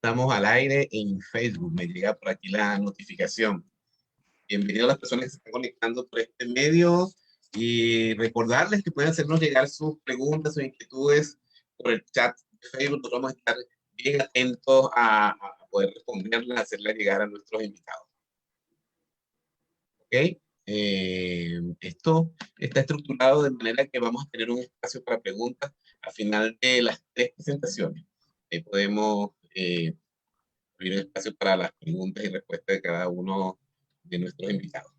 Estamos al aire en Facebook, me llega por aquí la notificación. Bienvenidos a las personas que se están conectando por este medio y recordarles que pueden hacernos llegar sus preguntas, sus inquietudes por el chat de Facebook. Nosotros vamos a estar bien atentos a poder responderlas, hacerlas llegar a nuestros invitados. ¿Ok? Esto está estructurado de manera que vamos a tener un espacio para preguntas al final de las 3 presentaciones. Podemos abrir un espacio para las preguntas y respuestas de cada uno de nuestros invitados.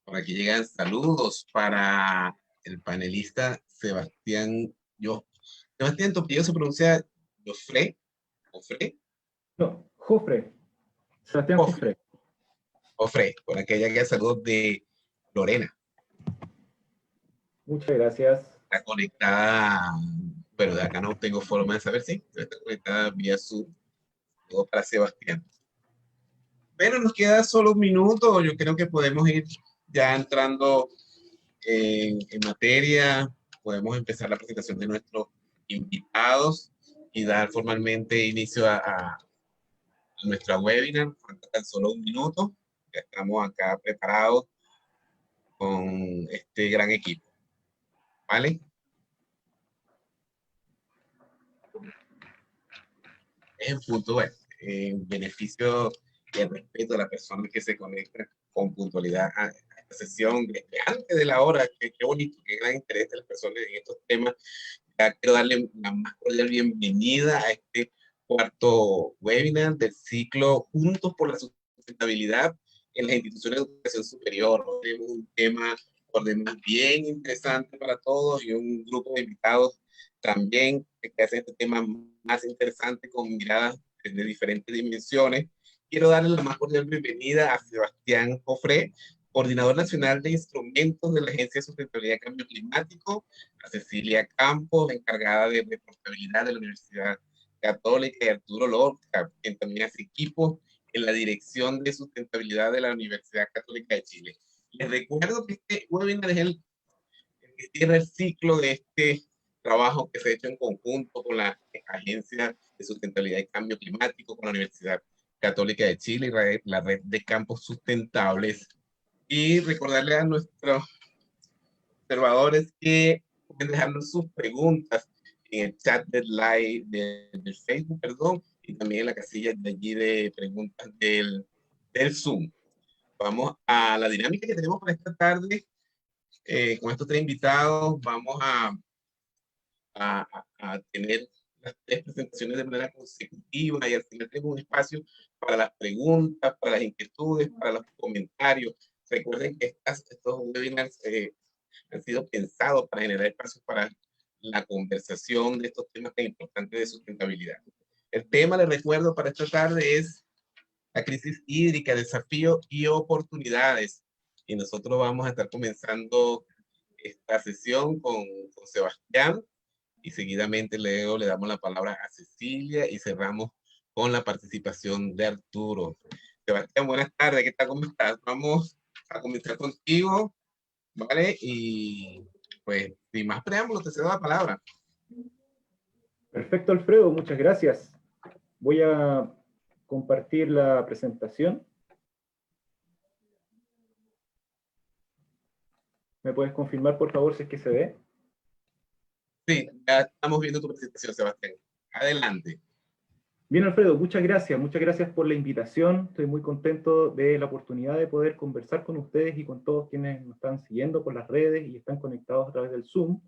Por aquí llegan saludos para el panelista Sebastián. Sebastián, tu apellido se pronuncia Jofre. ¿Jofre? No, Jofre. Sebastián Jofre. Jofre. Por aquí llegan saludos de Lorena. Muchas gracias. Está conectada, pero de acá no tengo forma de saber si está conectada vía Zoom. Todo para Sebastián. Pero nos queda solo un minuto. Yo creo que podemos ir ya entrando en materia. Podemos empezar la presentación de nuestros invitados y dar formalmente inicio a nuestra webinar. Falta tan solo un minuto. Ya estamos acá preparados con este gran equipo. ¿Vale? Es un punto, bueno, en beneficio y el respeto a la persona que se conecta con puntualidad a esta sesión desde antes de la hora. Qué bonito, qué gran interés de las personas en estos temas. Ya quiero darle la más cordial bienvenida a este cuarto webinar del ciclo Juntos por la Sustentabilidad en las instituciones de educación superior. Tenemos un tema por demás bien interesante para todos y un grupo de invitados también que hacen este tema más interesante con miradas de diferentes dimensiones. Quiero darle la más cordial bienvenida a Sebastián Jofre, Coordinador Nacional de Instrumentos de la Agencia de Sustentabilidad y Cambio Climático, a Cecilia Campos, encargada de reportabilidad de la Universidad Católica, y Arturo Lorca, quien también hace equipo en la Dirección de Sustentabilidad de la Universidad Católica de Chile. Les recuerdo que este webinar es el que cierra el ciclo de este trabajo que se ha hecho en conjunto con la Agencia de Sustentabilidad y Cambio Climático, con la Universidad Católica de Chile y la Red de Campos Sustentables. Y recordarle a nuestros observadores que pueden dejarnos sus preguntas en el chat del live del Facebook, perdón, y también en la casilla de allí de preguntas del Zoom. Vamos a la dinámica que tenemos para esta tarde. Con estos 3 invitados vamos a tener las 3 presentaciones de manera consecutiva y al final tenemos un espacio para las preguntas, para las inquietudes, para los comentarios. Recuerden que estos webinars han sido pensados para generar espacios para la conversación de estos temas tan importantes de sustentabilidad. El tema, les recuerdo, para esta tarde es la crisis hídrica, desafíos y oportunidades. Y nosotros vamos a estar comenzando esta sesión con Sebastián y seguidamente luego le damos la palabra a Cecilia y cerramos con la participación de Arturo. Sebastián, buenas tardes, ¿qué tal? ¿Cómo estás? Vamos a comenzar contigo, ¿vale? Y pues, sin más preámbulos, te cedo la palabra. Perfecto, Alfredo, muchas gracias. Voy a compartir la presentación. ¿Me puedes confirmar, por favor, si es que se ve? Sí, ya estamos viendo tu presentación, Sebastián. Adelante. Bien, Alfredo, muchas gracias por la invitación. Estoy muy contento de la oportunidad de poder conversar con ustedes y con todos quienes nos están siguiendo por las redes y están conectados a través del Zoom,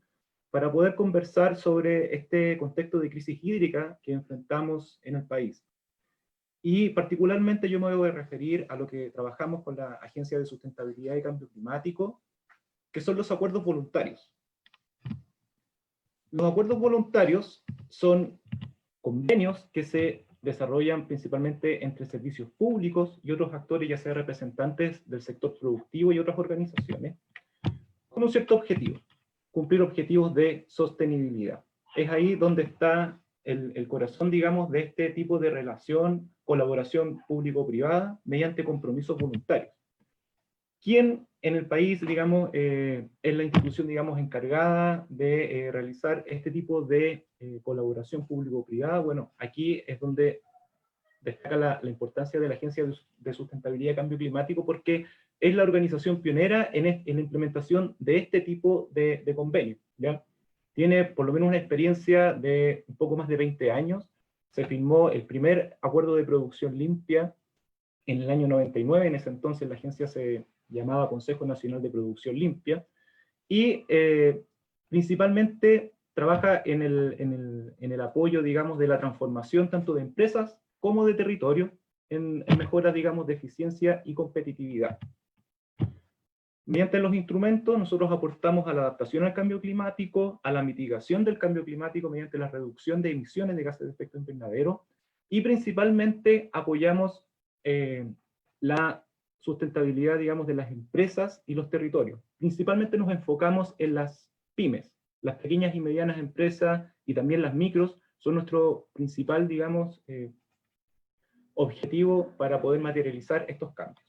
para poder conversar sobre este contexto de crisis hídrica que enfrentamos en el país. Y particularmente yo me voy a referir a lo que trabajamos con la Agencia de Sustentabilidad y Cambio Climático, que son los acuerdos voluntarios. Los acuerdos voluntarios son convenios que se desarrollan principalmente entre servicios públicos y otros actores, ya sea representantes del sector productivo y otras organizaciones, con un cierto objetivo: cumplir objetivos de sostenibilidad. Es ahí donde está el corazón, digamos, de este tipo de relación, colaboración público-privada, mediante compromisos voluntarios. ¿Quién en el país, digamos, es la institución, digamos, encargada de realizar este tipo de colaboración público-privada? Bueno, aquí es donde destaca la importancia de la Agencia de Sustentabilidad y Cambio Climático, porque es la organización pionera en la implementación de este tipo de convenios, ¿ya? Tiene por lo menos una experiencia de un poco más de 20 años. Se firmó el primer acuerdo de producción limpia en el año 99, en ese entonces la agencia se llamaba Consejo Nacional de Producción Limpia, y principalmente trabaja en el apoyo, digamos, de la transformación tanto de empresas como de territorio, en mejoras, digamos, de eficiencia y competitividad. Mediante los instrumentos, nosotros aportamos a la adaptación al cambio climático, a la mitigación del cambio climático mediante la reducción de emisiones de gases de efecto invernadero, y principalmente apoyamos la sustentabilidad, digamos, de las empresas y los territorios. Principalmente nos enfocamos en las pymes, las pequeñas y medianas empresas, y también las micros, son nuestro principal, digamos, objetivo para poder materializar estos cambios.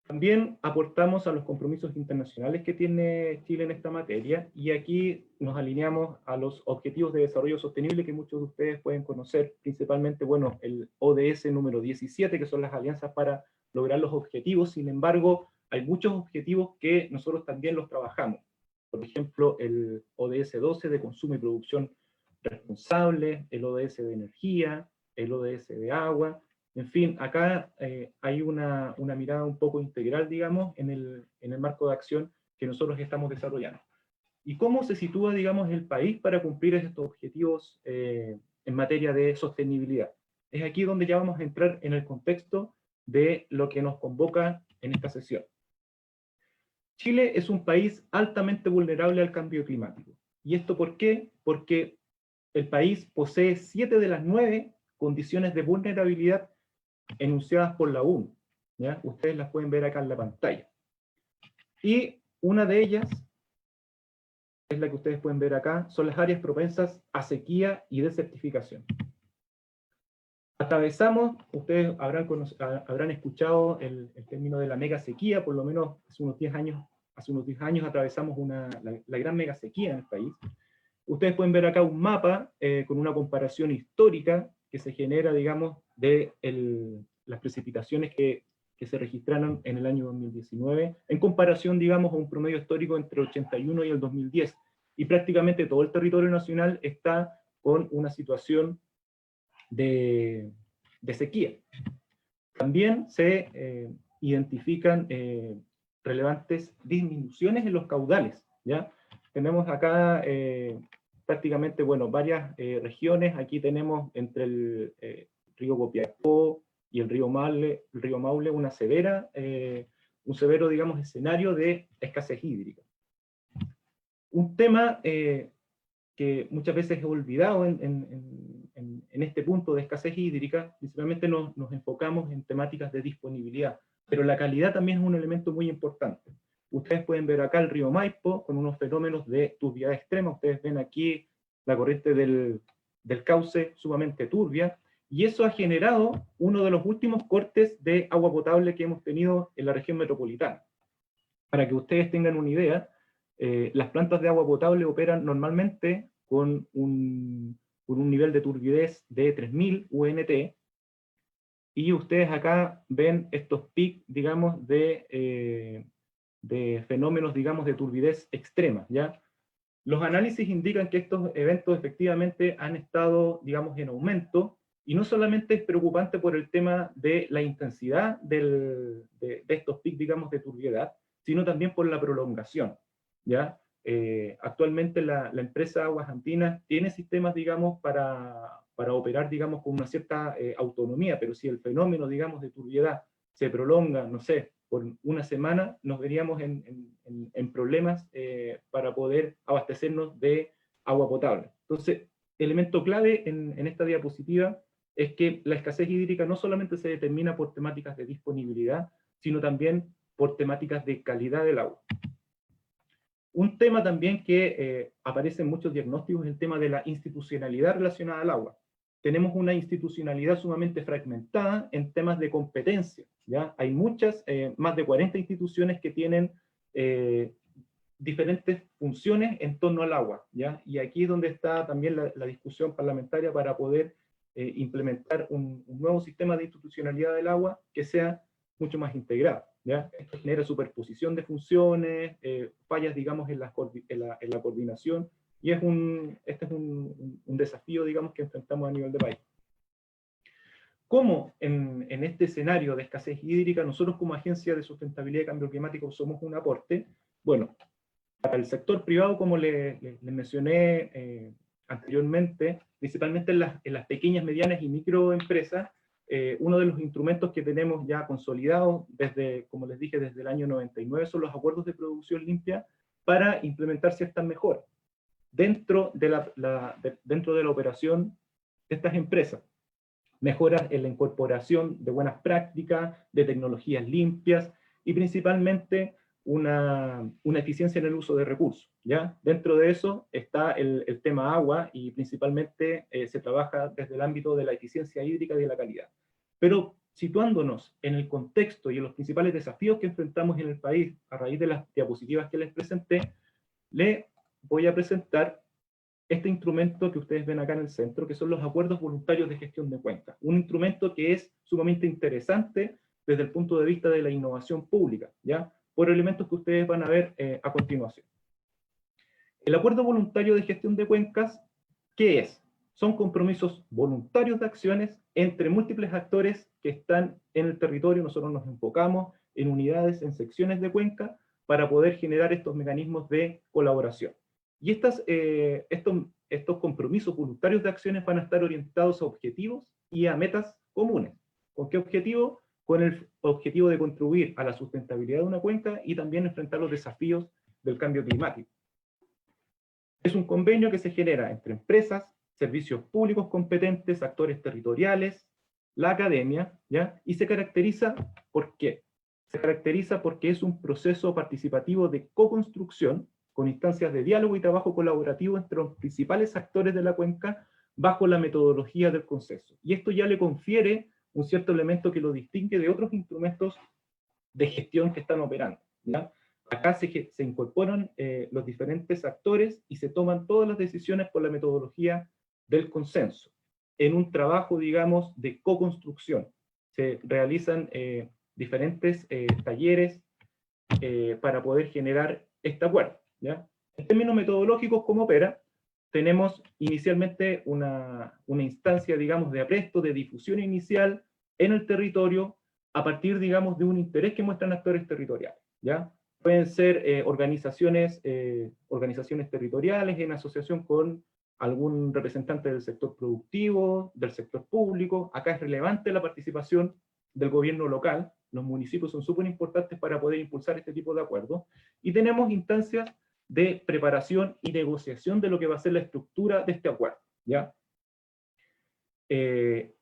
También aportamos a los compromisos internacionales que tiene Chile en esta materia, y aquí nos alineamos a los Objetivos de Desarrollo Sostenible que muchos de ustedes pueden conocer, principalmente, bueno, el ODS número 17, que son las alianzas para lograr los objetivos. Sin embargo, hay muchos objetivos que nosotros también los trabajamos. Por ejemplo, el ODS 12 de consumo y producción responsable, el ODS de energía, el ODS de agua. En fin, acá hay una mirada un poco integral, digamos, en el marco de acción que nosotros estamos desarrollando. ¿Y cómo se sitúa, digamos, el país para cumplir estos objetivos en materia de sostenibilidad? Es aquí donde ya vamos a entrar en el contexto de lo que nos convoca en esta sesión. Chile es un país altamente vulnerable al cambio climático. ¿Y esto por qué? Porque el país posee 7 de las 9 condiciones de vulnerabilidad enunciadas por la ONU, ¿ya? Ustedes las pueden ver acá en la pantalla. Y una de ellas, es la que ustedes pueden ver acá, son las áreas propensas a sequía y desertificación. Atravesamos, ustedes habrán escuchado el término de la mega sequía, por lo menos hace unos 10 años atravesamos la gran mega sequía en el país. Ustedes pueden ver acá un mapa con una comparación histórica que se genera, digamos, de las precipitaciones que se registraron en el año 2019, en comparación, digamos, a un promedio histórico entre el 81 y el 2010. Y prácticamente todo el territorio nacional está con una situación de sequía. También se identifican relevantes disminuciones en los caudales, ¿ya? Tenemos acá prácticamente, bueno, varias regiones. Aquí tenemos entre el río Copiapó y el río Maule un severo, digamos, escenario de escasez hídrica. Un tema que muchas veces es olvidado en este punto de escasez hídrica, principalmente nos enfocamos en temáticas de disponibilidad, pero la calidad también es un elemento muy importante. Ustedes pueden ver acá el río Maipo con unos fenómenos de turbiedad extrema. Ustedes ven aquí la corriente del cauce sumamente turbia, y eso ha generado uno de los últimos cortes de agua potable que hemos tenido en la región metropolitana. Para que ustedes tengan una idea, las plantas de agua potable operan normalmente con un nivel de turbidez de 3000 UNT, y ustedes acá ven estos picos, digamos, de fenómenos, digamos, de turbidez extrema, ¿ya? Los análisis indican que estos eventos efectivamente han estado, digamos, en aumento, y no solamente es preocupante por el tema de la intensidad de estos picos, digamos, de turbiedad, sino también por la prolongación, ¿ya? Actualmente la empresa Aguas Andinas tiene sistemas, digamos, para operar, digamos, con una cierta autonomía, pero si el fenómeno, digamos, de turbiedad se prolonga, no sé, por una semana, nos veríamos en problemas para poder abastecernos de agua potable. Entonces, elemento clave en esta diapositiva es que la escasez hídrica no solamente se determina por temáticas de disponibilidad, sino también por temáticas de calidad del agua. Un tema también que aparece en muchos diagnósticos es el tema de la institucionalidad relacionada al agua. Tenemos una institucionalidad sumamente fragmentada en temas de competencia, ¿ya? Hay muchas, más de 40 instituciones que tienen diferentes funciones en torno al agua, ¿ya? Y aquí es donde está también la discusión parlamentaria para poder implementar un nuevo sistema de institucionalidad del agua que sea mucho más integrado, ¿ya? Esto genera superposición de funciones, fallas, digamos, en la coordinación, y este es un desafío, digamos, que enfrentamos a nivel de país. ¿Cómo en este escenario de escasez hídrica nosotros como Agencia de Sustentabilidad y Cambio Climático somos un aporte? Bueno, para el sector privado, como les mencioné anteriormente, principalmente en las pequeñas, medianas y microempresas, uno de los instrumentos que tenemos ya consolidados desde, como les dije, desde el año 99 son los acuerdos de producción limpia para implementar ciertas mejoras dentro de la operación de estas empresas. Mejoras en la incorporación de buenas prácticas, de tecnologías limpias y principalmente una eficiencia en el uso de recursos, ¿ya? Dentro de eso está el tema agua y principalmente se trabaja desde el ámbito de la eficiencia hídrica y de la calidad. Pero situándonos en el contexto y en los principales desafíos que enfrentamos en el país a raíz de las diapositivas que les presenté, les voy a presentar este instrumento que ustedes ven acá en el centro, que son los acuerdos voluntarios de gestión de cuencas. Un instrumento que es sumamente interesante desde el punto de vista de la innovación pública, ¿ya? Por elementos que ustedes van a ver a continuación. El acuerdo voluntario de gestión de cuencas, ¿qué es? Son compromisos voluntarios de acciones entre múltiples actores que están en el territorio. Nosotros nos enfocamos en unidades, en secciones de cuenca, para poder generar estos mecanismos de colaboración. Y estos compromisos voluntarios de acciones van a estar orientados a objetivos y a metas comunes. ¿Con qué objetivo? Con el objetivo de contribuir a la sustentabilidad de una cuenca y también enfrentar los desafíos del cambio climático. Es un convenio que se genera entre empresas, servicios públicos competentes, actores territoriales, la academia, ¿ya? Y se caracteriza, ¿por qué? Se caracteriza porque es un proceso participativo de co-construcción con instancias de diálogo y trabajo colaborativo entre los principales actores de la cuenca bajo la metodología del consenso. Y esto ya le confiere un cierto elemento que lo distingue de otros instrumentos de gestión que están operando, ¿ya? Acá se incorporan los diferentes actores y se toman todas las decisiones por la metodología del consenso, en un trabajo, digamos, de co-construcción. Se realizan diferentes talleres para poder generar este acuerdo, ¿ya? En términos metodológicos, ¿cómo opera? Tenemos inicialmente una instancia, digamos, de apresto, de difusión inicial en el territorio, a partir, digamos, de un interés que muestran actores territoriales, ¿ya? Pueden ser organizaciones territoriales en asociación con algún representante del sector productivo, del sector público. Acá es relevante la participación del gobierno local. Los municipios son súper importantes para poder impulsar este tipo de acuerdos. Y tenemos instancias de preparación y negociación de lo que va a ser la estructura de este acuerdo, ¿ya?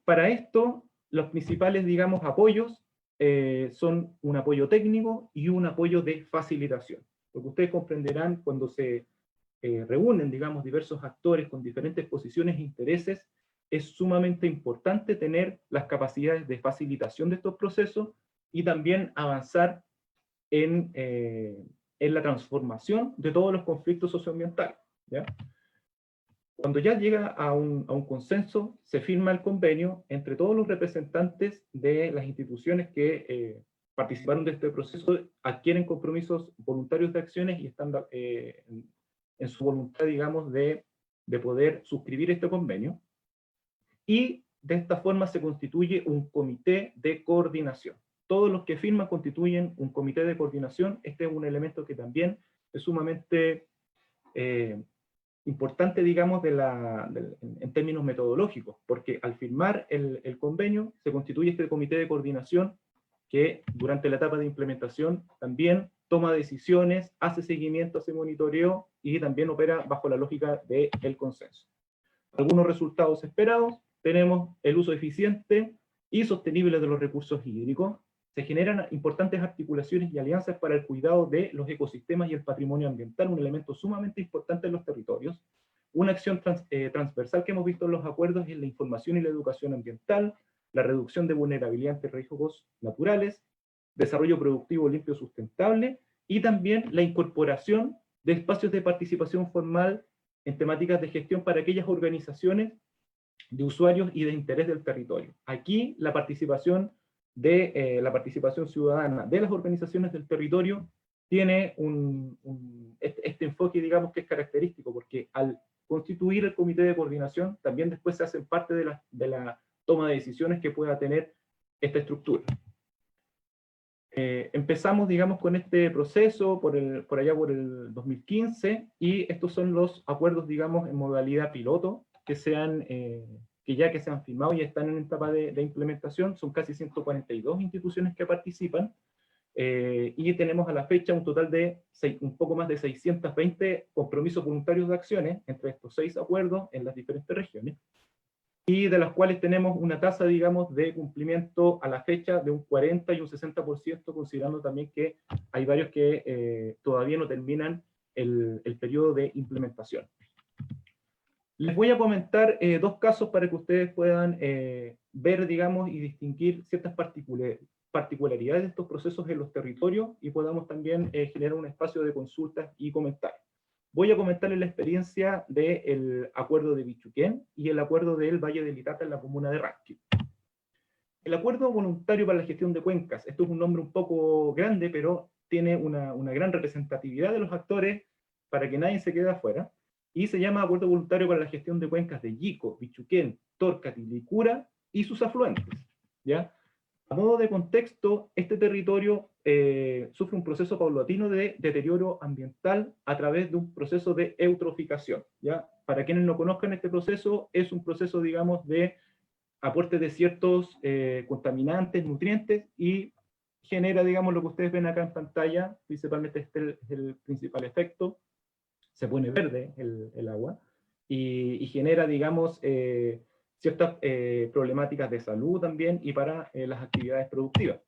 Para esto, los principales, digamos, apoyos son un apoyo técnico y un apoyo de facilitación. Lo que ustedes comprenderán cuando se reúnen, digamos, diversos actores con diferentes posiciones e intereses, es sumamente importante tener las capacidades de facilitación de estos procesos y también avanzar en la transformación de todos los conflictos socioambientales, ¿ya? Cuando ya llega a un consenso, se firma el convenio entre todos los representantes de las instituciones que participaron de este proceso, adquieren compromisos voluntarios de acciones y están en su voluntad, digamos, de poder suscribir este convenio. Y de esta forma se constituye un comité de coordinación. Todos los que firman constituyen un comité de coordinación. Este es un elemento que también es sumamente importante, digamos, en términos metodológicos, porque al firmar el convenio se constituye este comité de coordinación que durante la etapa de implementación también toma decisiones, hace seguimiento, hace monitoreo y también opera bajo la lógica del consenso. Algunos resultados esperados: tenemos el uso eficiente y sostenible de los recursos hídricos, se generan importantes articulaciones y alianzas para el cuidado de los ecosistemas y el patrimonio ambiental, un elemento sumamente importante en los territorios. Una acción transversal que hemos visto en los acuerdos es la información y la educación ambiental, la reducción de vulnerabilidad ante riesgos naturales, desarrollo productivo limpio sustentable, y también la incorporación de espacios de participación formal en temáticas de gestión para aquellas organizaciones de usuarios y de interés del territorio. Aquí la participación ciudadana de las organizaciones del territorio tiene este enfoque, digamos, que es característico, porque al constituir el comité de coordinación, también después se hacen parte de la toma de decisiones que pueda tener esta estructura. Empezamos, digamos, con este proceso por allá por el 2015, y estos son los acuerdos, digamos, en modalidad piloto, que se han firmado y están en etapa de implementación. Son casi 142 instituciones que participan, y tenemos a la fecha un total de un poco más de 620 compromisos voluntarios de acciones entre estos 6 acuerdos en las diferentes regiones, y de las cuales tenemos una tasa, digamos, de cumplimiento a la fecha de un 40 y un 60%, considerando también que hay varios que todavía no terminan el periodo de implementación. Les voy a comentar 2 casos para que ustedes puedan ver, digamos, y distinguir ciertas particularidades de estos procesos en los territorios, y podamos también generar un espacio de consultas y comentarios. Voy a comentarles la experiencia del acuerdo de Bichuquén y el acuerdo del Valle del Itata en la comuna de Ranquil. El acuerdo voluntario para la gestión de cuencas, esto es un nombre un poco grande, pero tiene una gran representatividad de los actores para que nadie se quede afuera, y se llama Acuerdo Voluntario para la Gestión de Cuencas de Yico, Bichuquén, Torca, Tilicura y sus afluentes, ¿ya? A modo de contexto, este territorio sufre un proceso paulatino de deterioro ambiental a través de un proceso de eutroficación, ¿ya? Para quienes no conozcan este proceso, es un proceso, digamos, de aporte de ciertos contaminantes, nutrientes, y genera, digamos, lo que ustedes ven acá en pantalla. Principalmente este es el principal efecto. Se pone verde el agua, y genera, digamos, ciertas problemáticas de salud también, y para las actividades productivas.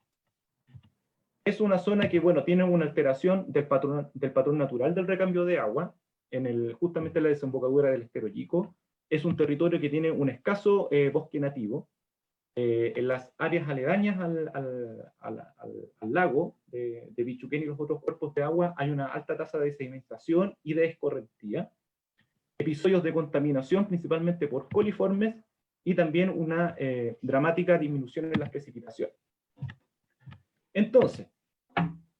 Es una zona que, bueno, tiene una alteración del patrón natural del recambio de agua, justamente en la desembocadura del estero Yico. Es un territorio que tiene un escaso bosque nativo. En las áreas aledañas al lago de Bichuquén y los otros cuerpos de agua hay una alta tasa de sedimentación y de escorrentía, episodios de contaminación principalmente por coliformes, y también una dramática disminución en las precipitaciones. Entonces,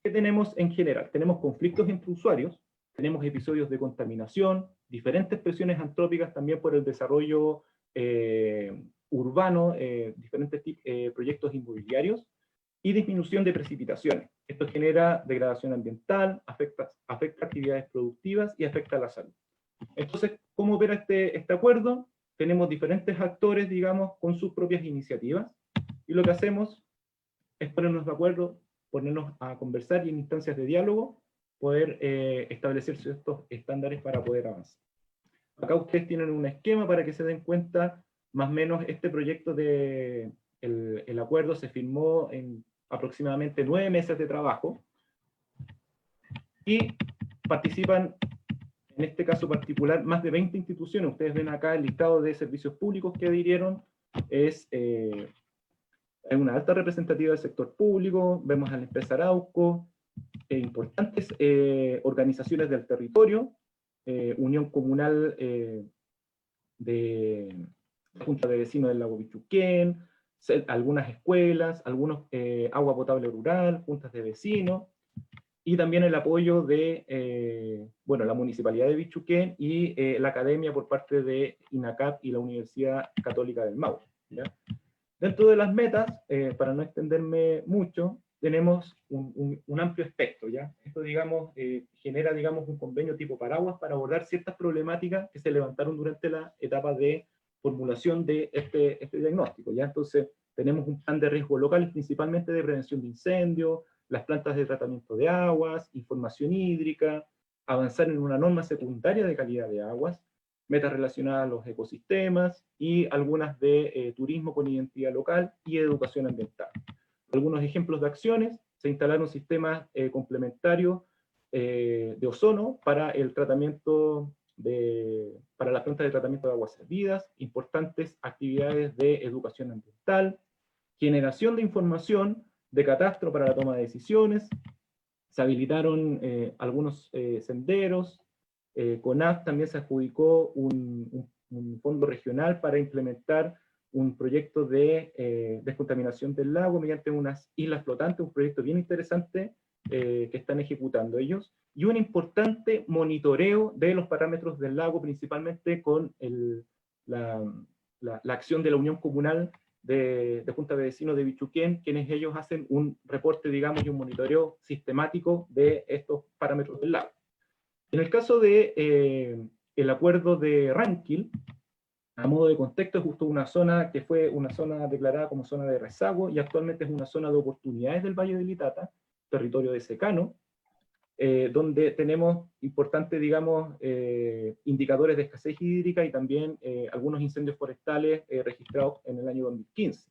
¿qué tenemos en general? Tenemos conflictos entre usuarios, tenemos episodios de contaminación, diferentes presiones antrópicas también por el desarrollo urbano, diferentes proyectos inmobiliarios, y disminución de precipitaciones. Esto genera degradación ambiental, afecta actividades productivas y afecta a la salud. Entonces, ¿cómo opera este acuerdo? Tenemos diferentes actores, digamos, con sus propias iniciativas, y lo que hacemos es ponernos de acuerdo, ponernos a conversar, y en instancias de diálogo poder establecer ciertos estándares para poder avanzar. Acá ustedes tienen un esquema para que se den cuenta. Más o menos este proyecto el acuerdo se firmó en aproximadamente 9 meses de trabajo, y participan, en este caso particular, más de 20 instituciones. Ustedes ven acá el listado de servicios públicos que adhirieron. Hay una alta representativa del sector público, vemos a la empresa Arauco, importantes organizaciones del territorio, Unión Comunal de Junta de Vecinos del Lago Bichuquén, algunas escuelas, algunos agua potable rural, juntas de vecinos, y también el apoyo de la Municipalidad de Bichuquén y la academia por parte de INACAP y la Universidad Católica del Maule, ¿ya? Dentro de las metas, para no extenderme mucho, tenemos un amplio espectro, ¿ya? Esto, digamos, genera, digamos, un convenio tipo paraguas para abordar ciertas problemáticas que se levantaron durante la etapa de formulación de este diagnóstico, ¿ya? Entonces, tenemos un plan de riesgos locales, principalmente de prevención de incendios, las plantas de tratamiento de aguas, información hídrica, avanzar en una norma secundaria de calidad de aguas, metas relacionadas a los ecosistemas, y algunas de turismo con identidad local y educación ambiental. Algunos ejemplos de acciones: se instalaron sistemas complementarios de ozono para el tratamiento para las plantas de tratamiento de aguas servidas, importantes actividades de educación ambiental, generación de información de catastro para la toma de decisiones, se habilitaron algunos senderos, CONAF también se adjudicó un fondo regional para implementar un proyecto de descontaminación del lago mediante unas islas flotantes, un proyecto bien interesante que están ejecutando ellos, y un importante monitoreo de los parámetros del lago, principalmente con la acción de la Unión Comunal de Junta de Vecinos de Bichuquén, quienes ellos hacen un reporte, digamos, y un monitoreo sistemático de estos parámetros del lago. En el caso de el acuerdo de Ranquil, a modo de contexto, es justo una zona que fue una zona declarada como zona de rezago y actualmente es una zona de oportunidades del Valle del Itata, territorio de secano, donde tenemos importantes, digamos, indicadores de escasez hídrica y también algunos incendios forestales registrados en el año 2015.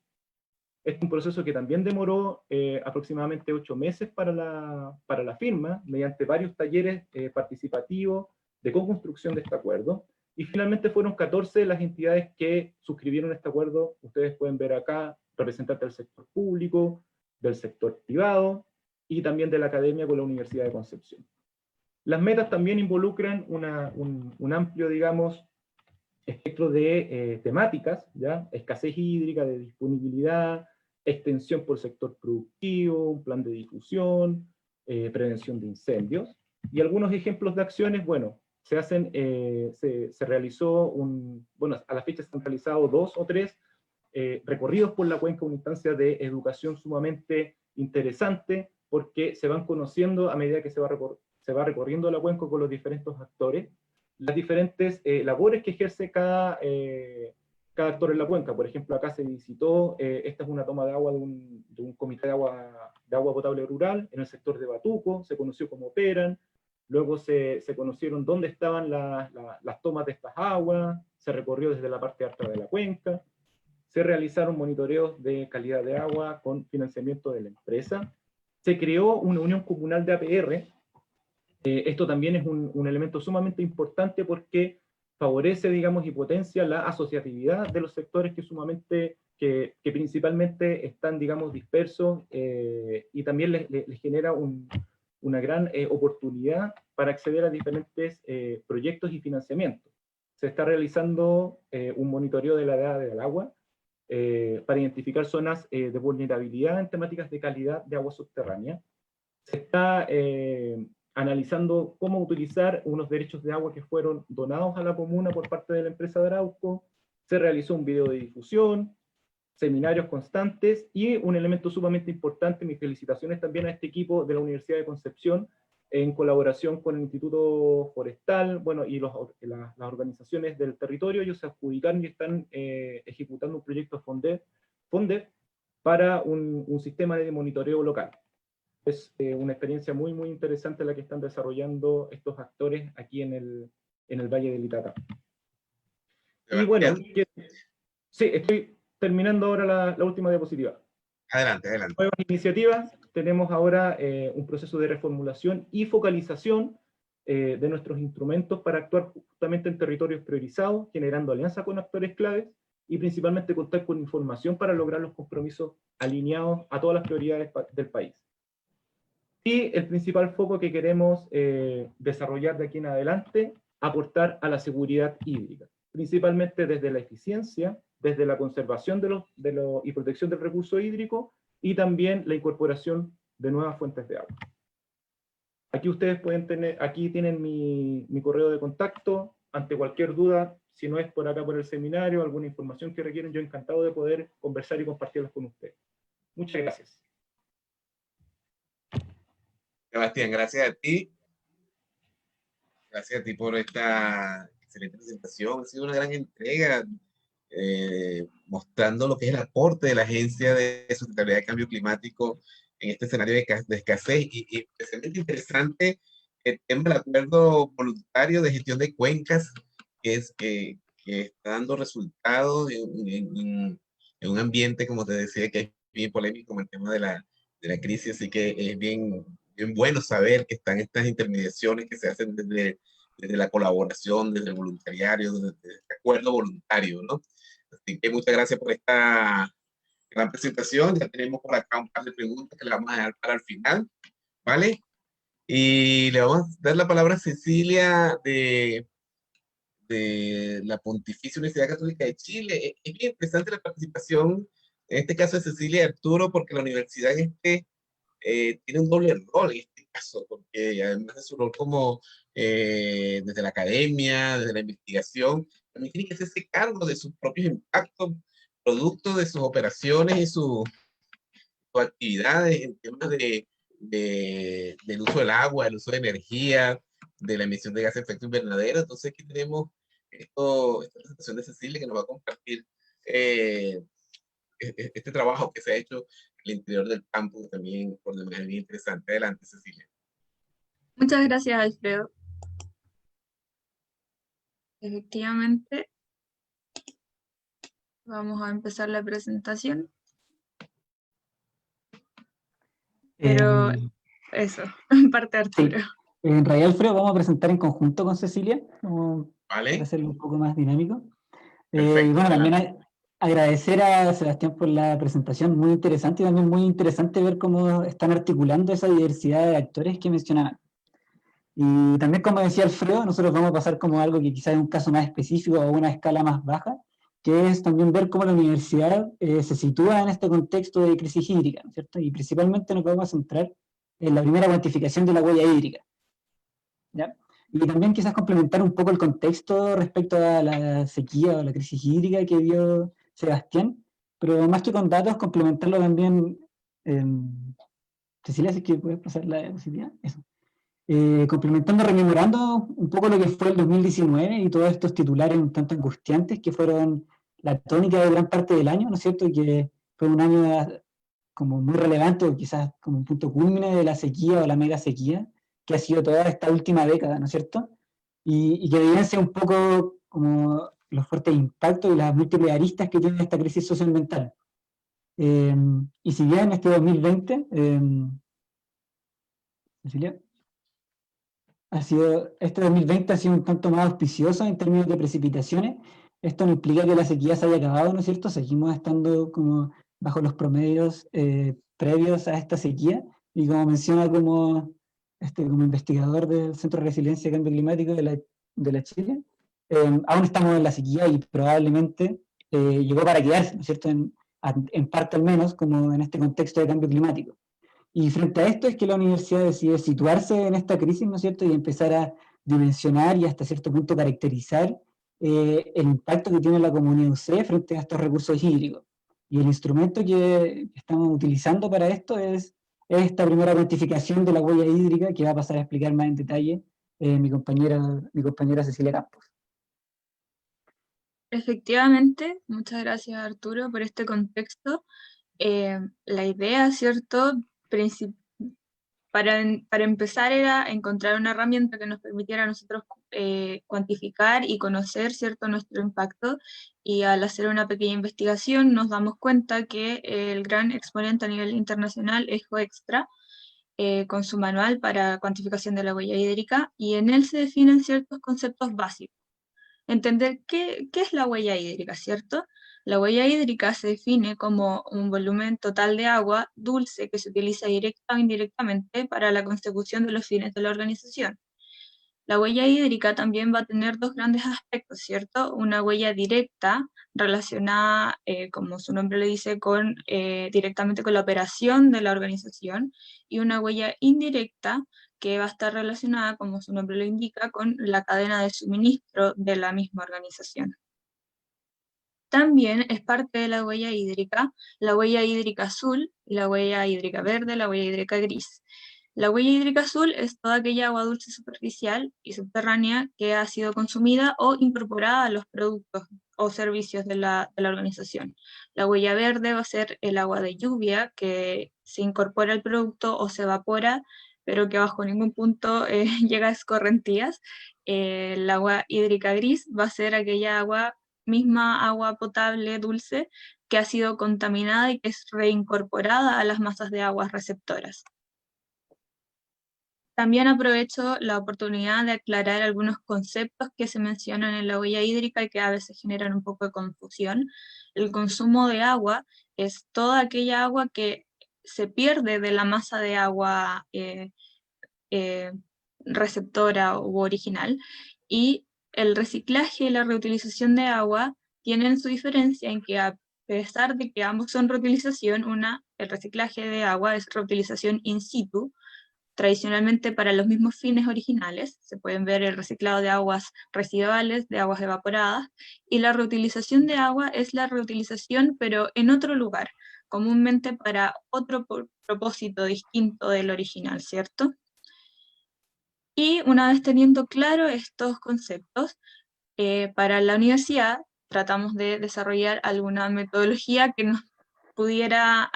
Es un proceso que también demoró aproximadamente 8 meses para la firma, mediante varios talleres participativos de co-construcción de este acuerdo, y finalmente fueron 14 las entidades que suscribieron este acuerdo. Ustedes pueden ver acá representantes del sector público, del sector privado, y también de la academia con la Universidad de Concepción. Las metas también involucran un amplio, digamos, espectro de temáticas, ¿ya? Escasez hídrica, de disponibilidad, extensión por sector productivo, un plan de difusión, prevención de incendios, y algunos ejemplos de acciones. Bueno, se realizó bueno, a la fecha se han realizado 2 o 3 recorridos por la cuenca, una instancia de educación sumamente interesante, porque se van conociendo a medida que se va recorriendo la cuenca con los diferentes actores, las diferentes labores que ejerce cada actor en la cuenca. Por ejemplo, acá se visitó, esta es una toma de agua de un comité de agua potable rural en el sector de Batuco, se conoció cómo operan, luego se conocieron dónde estaban las tomas de estas aguas, se recorrió desde la parte alta de la cuenca, se realizaron monitoreos de calidad de agua con financiamiento de la empresa, se creó una unión comunal de APR. Esto también es un elemento sumamente importante porque favorece, digamos, y potencia la asociatividad de los sectores que principalmente están, digamos, dispersos, y también les genera una gran oportunidad para acceder a diferentes proyectos y financiamientos. Se está realizando un monitoreo de la edad del agua para identificar zonas de vulnerabilidad en temáticas de calidad de agua subterránea. Se está analizando cómo utilizar unos derechos de agua que fueron donados a la comuna por parte de la empresa de Arauco. Se realizó un video de difusión, seminarios constantes, y un elemento sumamente importante, mis felicitaciones también a este equipo de la Universidad de Concepción, en colaboración con el Instituto Forestal, bueno, y las organizaciones del territorio. Ellos se adjudicaron y están ejecutando un proyecto FONDER para un sistema de monitoreo local. Es una experiencia muy, muy interesante la que están desarrollando estos actores aquí en el Valle del Itata. Y bueno, sí, estoy terminando ahora la última diapositiva. Adelante, adelante. Nuevas iniciativas. Tenemos ahora un proceso de reformulación y focalización de nuestros instrumentos para actuar justamente en territorios priorizados, generando alianza con actores claves y principalmente contar con información para lograr los compromisos alineados a todas las prioridades del país. Y el principal foco que queremos desarrollar de aquí en adelante, aportar a la seguridad hídrica, principalmente desde la eficiencia, desde la conservación y protección del recurso hídrico, y también la incorporación de nuevas fuentes de agua. Aquí ustedes pueden tener, aquí tienen mi correo de contacto. Ante cualquier duda, si no es por acá por el seminario, alguna información que requieren, yo encantado de poder conversar y compartirlas con ustedes. Muchas gracias. Sebastián, gracias a ti. Gracias a ti por esta excelente presentación. Ha sido una gran entrega, mostrando lo que es el aporte de la Agencia de Sustentabilidad y Cambio Climático en este escenario de escasez, y especialmente interesante el tema del acuerdo voluntario de gestión de cuencas, que está dando resultados en un ambiente, como te decía, que es bien polémico con el tema de la crisis, así que es bien, bien bueno saber que están estas intermediaciones que se hacen desde la colaboración, desde el voluntariado, desde este acuerdo voluntario, ¿no? Así que muchas gracias por esta gran presentación. Ya tenemos por acá un par de preguntas que le vamos a dejar para el final, ¿vale? Y le vamos a dar la palabra a Cecilia de la Pontificia Universidad Católica de Chile. Es bien interesante la participación, en este caso de Cecilia y Arturo, porque la universidad tiene un doble rol en este caso, porque además de su rol como desde la academia, desde la investigación, también tiene que hacerse cargo de sus propios impactos, producto de sus operaciones y sus actividades en temas del uso del agua, del uso de energía, de la emisión de gases de efecto invernadero. Entonces aquí tenemos esta presentación de Cecilia que nos va a compartir eh, este trabajo que se ha hecho en el interior del campus también, por demás es bien interesante. Adelante, Cecilia. Muchas gracias, Alfredo. Efectivamente, vamos a empezar la presentación. Pero eso, parte Arturo. Sí. En realidad, Alfredo, vamos a presentar en conjunto con Cecilia, ¿Vale? para hacerlo un poco más dinámico. Perfecto, y bueno, adelante. también agradecer a Sebastián por la presentación, muy interesante, y también muy interesante ver cómo están articulando esa diversidad de actores que mencionaban. Y también, como decía Alfredo, nosotros vamos a pasar como algo que quizás es un caso más específico o una escala más baja, que es también ver cómo la universidad se sitúa en este contexto de crisis hídrica, ¿no es cierto? Y principalmente nos vamos a centrar en la primera cuantificación de la huella hídrica, ¿ya? Y también quizás complementar un poco el contexto respecto a la sequía o la crisis hídrica que vio Sebastián, pero más que con datos, complementarlo también. Cecilia, si es que puedes pasar la diapositiva. Eso. Complementando, rememorando un poco lo que fue el 2019 y todos estos titulares un tanto angustiantes que fueron la tónica de gran parte del año, ¿no es cierto? Y que fue un año como muy relevante, o quizás como un punto culmine de la sequía o la mega sequía, que ha sido toda esta última década, ¿no es cierto? Y que evidencia un poco como los fuertes impactos y las múltiples aristas que tiene esta crisis socioambiental. Y si bien este 2020, Cecilia, este 2020 ha sido un tanto más auspicioso en términos de precipitaciones. Esto no implica que la sequía se haya acabado, ¿no es cierto? Seguimos estando como bajo los promedios previos a esta sequía, y como menciona como investigador del Centro de Resiliencia y Cambio Climático de la Chile, aún estamos en la sequía y probablemente llegó para quedarse, ¿no es cierto? En parte al menos, como en este contexto de cambio climático. Y frente a esto es que la universidad decide situarse en esta crisis, ¿no es cierto?, y empezar a dimensionar y hasta cierto punto caracterizar el impacto que tiene la comunidad UC frente a estos recursos hídricos. Y el instrumento que estamos utilizando para esto es esta primera cuantificación de la huella hídrica, que va a pasar a explicar más en detalle mi compañera Cecilia Campos. Efectivamente, muchas gracias, Arturo, por este contexto. La idea, ¿cierto? Para empezar era encontrar una herramienta que nos permitiera a nosotros cuantificar y conocer, ¿cierto?, nuestro impacto, y al hacer una pequeña investigación nos damos cuenta que el gran exponente a nivel internacional es GeoExtra, con su manual para cuantificación de la huella hídrica, y en él se definen ciertos conceptos básicos. Entender qué es la huella hídrica, ¿cierto? La huella hídrica se define como un volumen total de agua dulce que se utiliza directa o indirectamente para la consecución de los fines de la organización. La huella hídrica también va a tener dos grandes aspectos, ¿cierto? Una huella directa relacionada, como su nombre le dice, directamente con la operación de la organización, y una huella indirecta que va a estar relacionada, como su nombre lo indica, con la cadena de suministro de la misma organización. También es parte de la huella hídrica azul, la huella hídrica verde, la huella hídrica gris. La huella hídrica azul es toda aquella agua dulce superficial y subterránea que ha sido consumida o incorporada a los productos o servicios de la organización. La huella verde va a ser el agua de lluvia que se incorpora al producto o se evapora, pero que bajo ningún punto llega a escorrentías. El agua hídrica gris va a ser aquella misma agua potable dulce que ha sido contaminada y que es reincorporada a las masas de aguas receptoras. También aprovecho la oportunidad de aclarar algunos conceptos que se mencionan en la huella hídrica y que a veces generan un poco de confusión. El consumo de agua es toda aquella agua que se pierde de la masa de agua receptora u original, y el reciclaje y la reutilización de agua tienen su diferencia en que, a pesar de que ambos son reutilización, el reciclaje de agua es reutilización in situ, tradicionalmente para los mismos fines originales. Se pueden ver el reciclado de aguas residuales, de aguas evaporadas, y la reutilización de agua es la reutilización pero en otro lugar, comúnmente para otro propósito distinto del original, ¿cierto? Y una vez teniendo claro estos conceptos, para la universidad tratamos de desarrollar alguna metodología que nos pudiera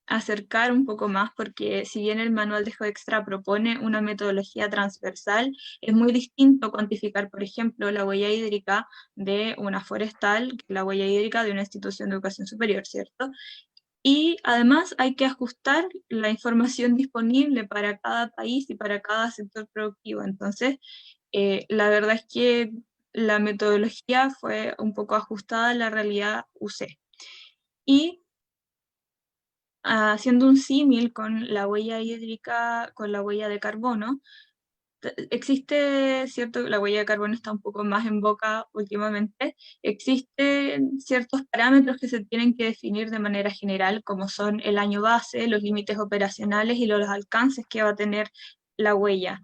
acercar un poco más, porque si bien el manual de GeoExtra propone una metodología transversal, es muy distinto cuantificar, por ejemplo, la huella hídrica de una forestal que la huella hídrica de una institución de educación superior, ¿cierto? Y además hay que ajustar la información disponible para cada país y para cada sector productivo. Entonces, la verdad es que la metodología fue un poco ajustada a la realidad UC. Y haciendo un símil con la huella hídrica, con la huella de carbono, existe, cierto, la huella de carbono está un poco más en boca últimamente, existen ciertos parámetros que se tienen que definir de manera general, como son el año base, los límites operacionales y los alcances que va a tener la huella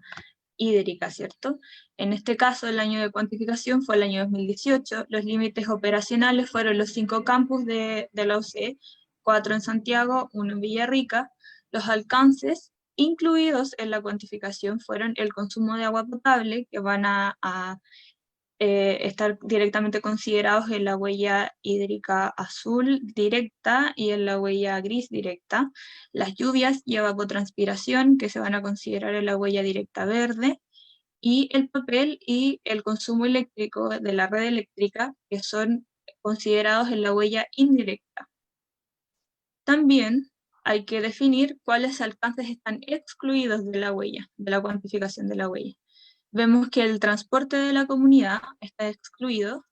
hídrica, ¿cierto? En este caso, el año de cuantificación fue el año 2018, los límites operacionales fueron los 5 campus de la UC, 4 en Santiago, 1 en Villarrica. Los alcances incluidos en la cuantificación fueron el consumo de agua potable, que van a estar directamente considerados en la huella hídrica azul directa y en la huella gris directa, las lluvias y evapotranspiración, que se van a considerar en la huella directa verde, y el papel y el consumo eléctrico de la red eléctrica, que son considerados en la huella indirecta. También hay que definir cuáles alcances están excluidos de la huella, de la cuantificación de la huella. Vemos que el transporte de la comunidad está excluido.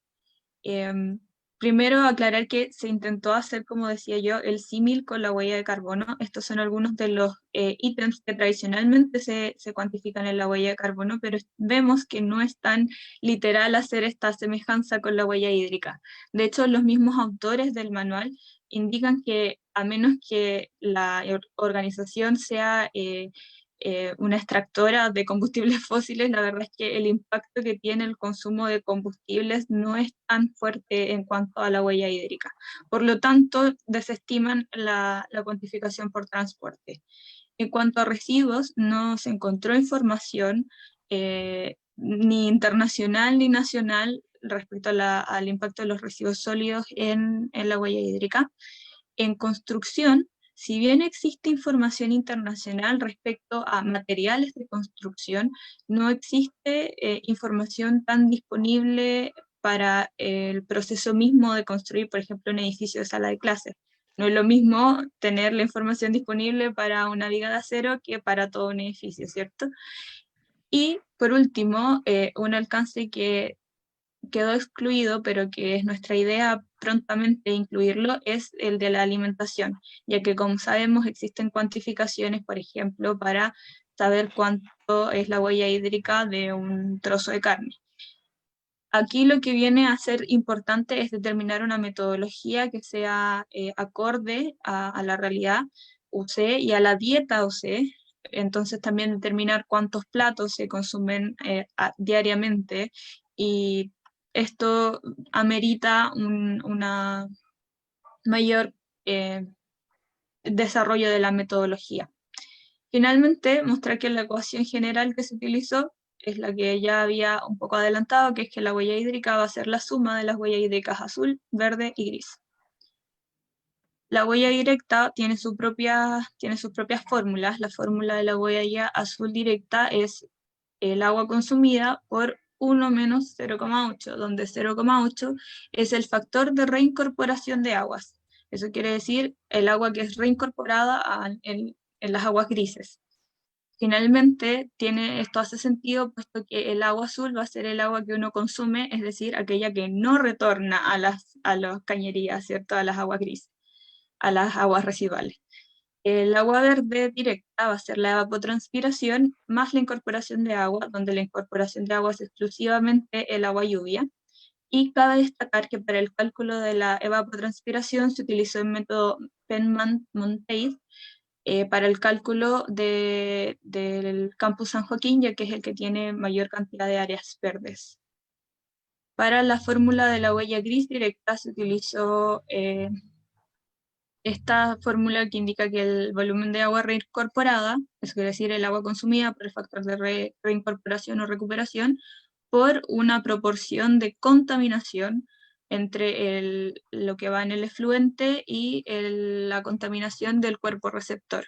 Primero aclarar que se intentó hacer, como decía yo, el símil con la huella de carbono. Estos son algunos de los ítems que tradicionalmente se cuantifican en la huella de carbono, pero vemos que no es tan literal hacer esta semejanza con la huella hídrica. De hecho, los mismos autores del manual indican que a menos que la organización sea una extractora de combustibles fósiles, la verdad es que el impacto que tiene el consumo de combustibles no es tan fuerte en cuanto a la huella hídrica. Por lo tanto, desestiman la cuantificación por transporte. En cuanto a residuos, no se encontró información ni internacional ni nacional respecto al impacto de los residuos sólidos en la huella hídrica. En construcción, si bien existe información internacional respecto a materiales de construcción, no existe información tan disponible para el proceso mismo de construir, por ejemplo, un edificio de sala de clases. No es lo mismo tener la información disponible para una viga de acero que para todo un edificio, ¿cierto? Y por último, un alcance que quedó excluido, pero que es nuestra idea prontamente incluirlo, es el de la alimentación, ya que como sabemos existen cuantificaciones, por ejemplo, para saber cuánto es la huella hídrica de un trozo de carne. Aquí lo que viene a ser importante es determinar una metodología que sea acorde a la realidad UC y a la dieta UC. Entonces también determinar cuántos platos se consumen diariamente, y esto amerita una mayor desarrollo de la metodología. Finalmente, mostrar que la ecuación general que se utilizó es la que ya había un poco adelantado, que es que la huella hídrica va a ser la suma de las huellas hídricas azul, verde y gris. La huella directa tiene sus propias fórmulas. La fórmula de la huella azul directa es el agua consumida por 1 menos 0,8, donde 0,8 es el factor de reincorporación de aguas. Eso quiere decir el agua que es reincorporada en las aguas grises. Finalmente, esto hace sentido puesto que el agua azul va a ser el agua que uno consume, es decir, aquella que no retorna a las cañerías, ¿cierto? A las aguas grises, a las aguas residuales. El agua verde directa va a ser la evapotranspiración más la incorporación de agua, donde la incorporación de agua es exclusivamente el agua lluvia. Y cabe destacar que para el cálculo de la evapotranspiración se utilizó el método Penman-Monteith para el cálculo del campus San Joaquín, ya que es el que tiene mayor cantidad de áreas verdes. Para la fórmula de la huella gris directa se utilizó esta fórmula que indica que el volumen de agua reincorporada, es decir, el agua consumida por el factor de reincorporación o recuperación, por una proporción de contaminación entre lo que va en el efluente y la contaminación del cuerpo receptor,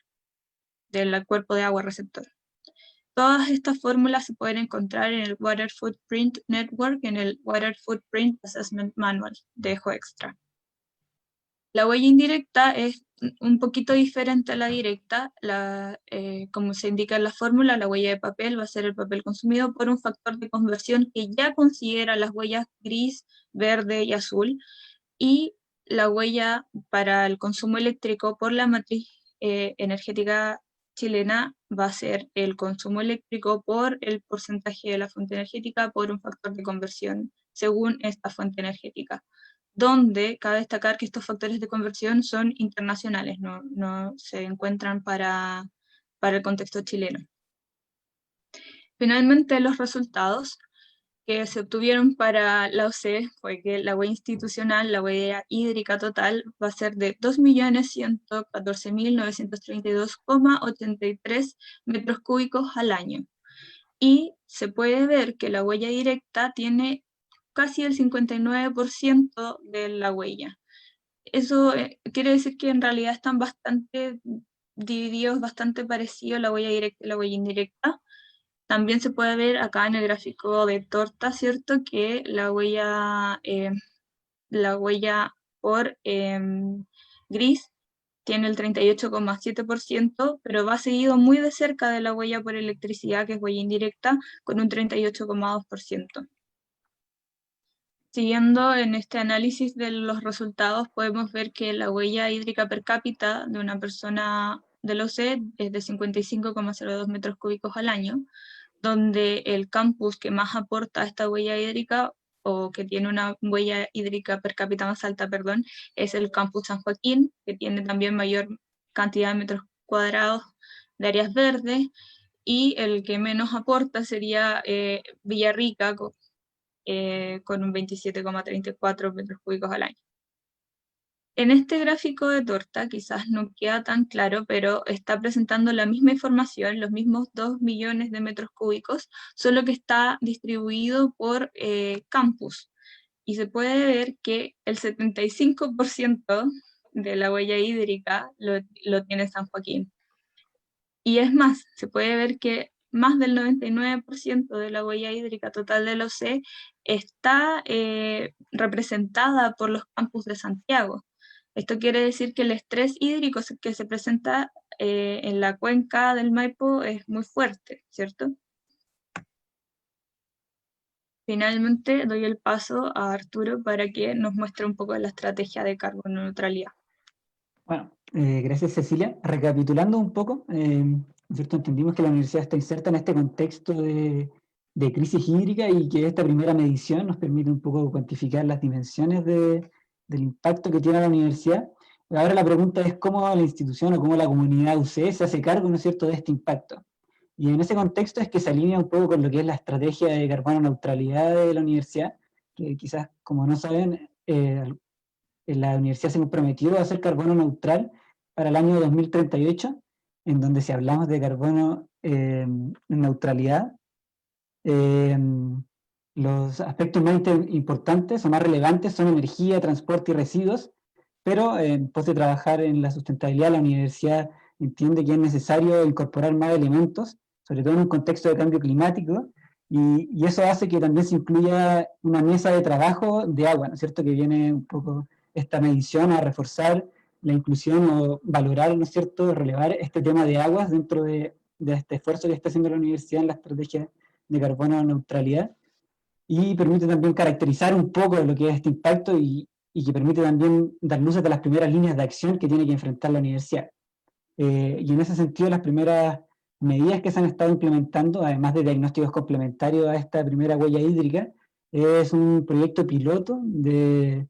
del cuerpo de agua receptor. Todas estas fórmulas se pueden encontrar en el Water Footprint Network, en el Water Footprint Assessment Manual de GeoExtra. La huella indirecta es un poquito diferente a la directa. Como se indica en la fórmula, la huella de papel va a ser el papel consumido por un factor de conversión que ya considera las huellas gris, verde y azul, y la huella para el consumo eléctrico por la matriz energética chilena va a ser el consumo eléctrico por el porcentaje de la fuente energética por un factor de conversión según esta fuente energética, donde cabe destacar que estos factores de conversión son internacionales, no se encuentran para el contexto chileno. Finalmente, los resultados que se obtuvieron para la OCE fue que la huella institucional, la huella hídrica total, va a ser de 2.114.932,83 metros cúbicos al año. Y se puede ver que la huella directa tiene casi el 59% de la huella. Eso quiere decir que en realidad están bastante divididos, bastante parecidos la huella directa y la huella indirecta. También se puede ver acá en el gráfico de torta, ¿cierto? Que la huella por gris tiene el 38,7%, pero va seguido muy de cerca de la huella por electricidad, que es huella indirecta, con un 38,2%. Siguiendo en este análisis de los resultados, podemos ver que la huella hídrica per cápita de una persona del OCE es de 55,02 metros cúbicos al año, donde el campus que más aporta a esta huella hídrica, o que tiene una huella hídrica per cápita más alta, perdón, es el campus San Joaquín, que tiene también mayor cantidad de metros cuadrados de áreas verdes, y el que menos aporta sería Villarrica, con un 27,34 metros cúbicos al año. En este gráfico de torta quizás no queda tan claro, pero está presentando la misma información, los mismos 2 millones de metros cúbicos, solo que está distribuido por campus. Y se puede ver que el 75% de la huella hídrica lo tiene San Joaquín. Y es más, se puede ver que más del 99% de la huella hídrica total del OCE está representada por los campus de Santiago. Esto quiere decir que el estrés hídrico que se presenta en la cuenca del Maipo es muy fuerte, ¿cierto? Finalmente doy el paso a Arturo para que nos muestre un poco la estrategia de carbono neutralidad. Bueno, gracias Cecilia. Recapitulando un poco, ¿cierto? Entendimos que la universidad está inserta en este contexto de crisis hídrica y que esta primera medición nos permite un poco cuantificar las dimensiones del impacto que tiene la universidad. Ahora la pregunta es cómo la institución o cómo la comunidad UCE se hace cargo, ¿no es cierto?, de este impacto. Y en ese contexto es que se alinea un poco con lo que es la estrategia de carbono neutralidad de la universidad, que quizás, como no saben, la universidad se comprometió a hacer carbono neutral para el año 2038, en donde si hablamos de carbono neutralidad, los aspectos más importantes o más relevantes son energía, transporte y residuos, pero en pos de trabajar en la sustentabilidad, la universidad entiende que es necesario incorporar más elementos, sobre todo en un contexto de cambio climático, y eso hace que también se incluya una mesa de trabajo de agua, ¿no es cierto?, que viene un poco esta medición a reforzar la inclusión o valorar, ¿no es cierto?, relevar este tema de aguas dentro de este esfuerzo que está haciendo la universidad en la estrategia de carbono neutralidad, y permite también caracterizar un poco lo que es este impacto y que permite también dar luces de las primeras líneas de acción que tiene que enfrentar la universidad. Y en ese sentido, las primeras medidas que se han estado implementando, además de diagnósticos complementarios a esta primera huella hídrica, es un proyecto piloto de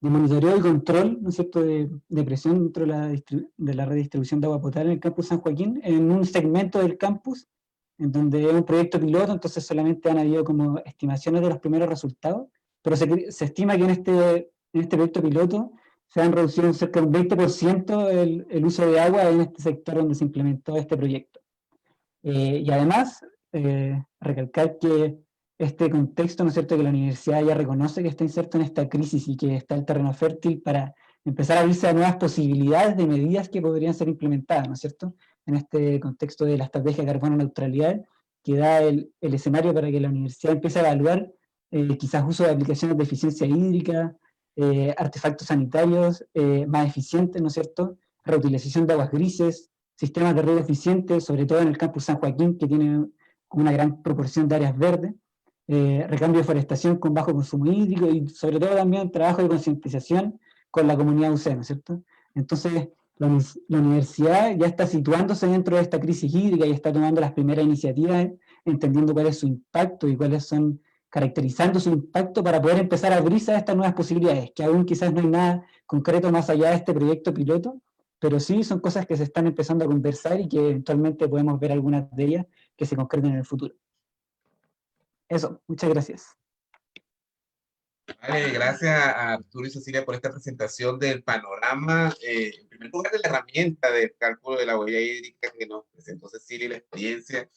monitoreo y control, ¿no es cierto?, de presión dentro de la redistribución de agua potable en el campus San Joaquín, en un segmento del campus, en donde es un proyecto piloto, entonces solamente han habido como estimaciones de los primeros resultados, pero se estima que en este proyecto piloto se han reducido en cerca de un 20% el uso de agua en este sector donde se implementó este proyecto. Y además, recalcar que este contexto, ¿no es cierto?, que la universidad ya reconoce que está inserta en esta crisis y que está el terreno fértil para empezar a abrirse a nuevas posibilidades de medidas que podrían ser implementadas, ¿no es cierto?, en este contexto de la estrategia de carbono neutralidad, que da el escenario para que la universidad empiece a evaluar quizás uso de aplicaciones de eficiencia hídrica, artefactos sanitarios más eficientes, ¿no es cierto?, reutilización de aguas grises, sistemas de riego eficientes, sobre todo en el campus San Joaquín, que tiene una gran proporción de áreas verdes, recambio de forestación con bajo consumo hídrico y sobre todo también trabajo de concientización con la comunidad UC, ¿no es cierto? Entonces, la universidad ya está situándose dentro de esta crisis hídrica y está tomando las primeras iniciativas, entendiendo cuál es su impacto y cuáles son, caracterizando su impacto para poder empezar a abrirse a estas nuevas posibilidades, que aún quizás no hay nada concreto más allá de este proyecto piloto, pero sí son cosas que se están empezando a conversar y que eventualmente podemos ver algunas de ellas que se concreten en el futuro. Eso, muchas gracias. Vale, gracias a Arturo y Cecilia por esta presentación del panorama, en primer lugar de la herramienta de cálculo de la huella hídrica que nos presentó Cecilia y la experiencia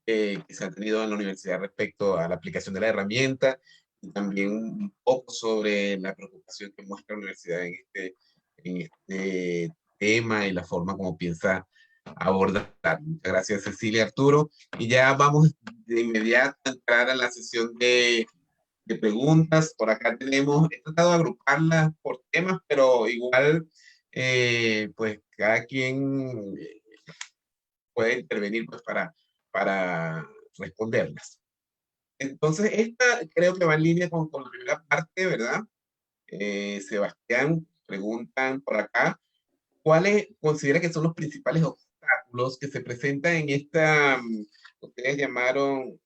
que se ha tenido en la universidad respecto a la aplicación de la herramienta, y también un poco sobre la preocupación que muestra la universidad en este tema y la forma como piensa abordar. Muchas gracias, Cecilia y Arturo. Y ya vamos de inmediato a entrar a la sesión de preguntas. Por acá tenemos, he tratado de agruparlas por temas, pero igual, pues cada quien puede intervenir pues, para responderlas. Entonces, esta creo que va en línea con la primera parte, ¿verdad? Sebastián, preguntan por acá, ¿cuáles considera que son los principales obstáculos que se presentan en esta, ustedes llamaron,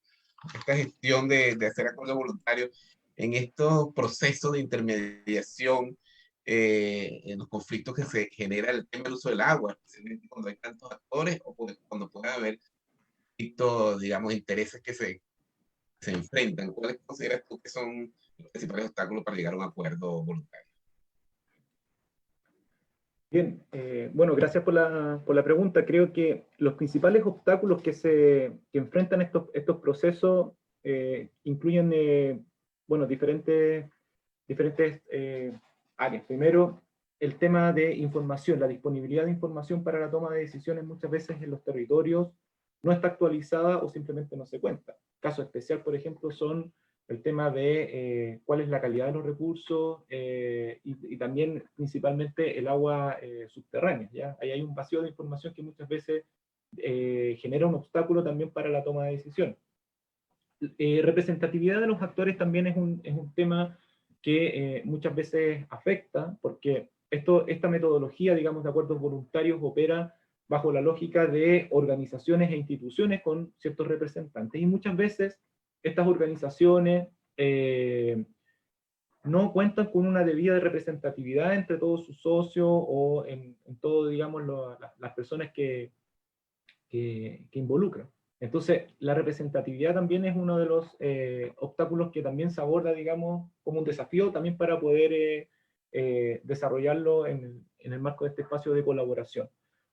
esta gestión de hacer acuerdos voluntarios, en estos procesos de intermediación, en los conflictos que se genera el tema del uso del agua, especialmente cuando hay tantos actores o cuando puede haber conflictos, digamos, intereses que se enfrentan? ¿Cuáles consideras tú que son los principales obstáculos para llegar a un acuerdo voluntario? Bien, bueno, gracias por la pregunta. Creo que los principales obstáculos que enfrentan estos procesos incluyen, bueno, diferentes áreas. Primero, el tema de información, la disponibilidad de información para la toma de decisiones muchas veces en los territorios no está actualizada o simplemente no se cuenta. Caso especial, por ejemplo, son el tema de cuál es la calidad de los recursos y también principalmente el agua subterránea, ¿ya? Ahí hay un vacío de información que muchas veces genera un obstáculo también para la toma de decisiones. Representatividad de los actores también es un tema que muchas veces afecta, porque esta metodología, digamos, de acuerdos voluntarios opera bajo la lógica de organizaciones e instituciones con ciertos representantes, y muchas veces estas organizaciones no cuentan con una debida representatividad entre todos sus socios o en todo, digamos, las personas que involucran. Entonces, la representatividad también es uno de los obstáculos que también se aborda, digamos, como un desafío también para poder desarrollarlo en el marco de este espacio de colaboración.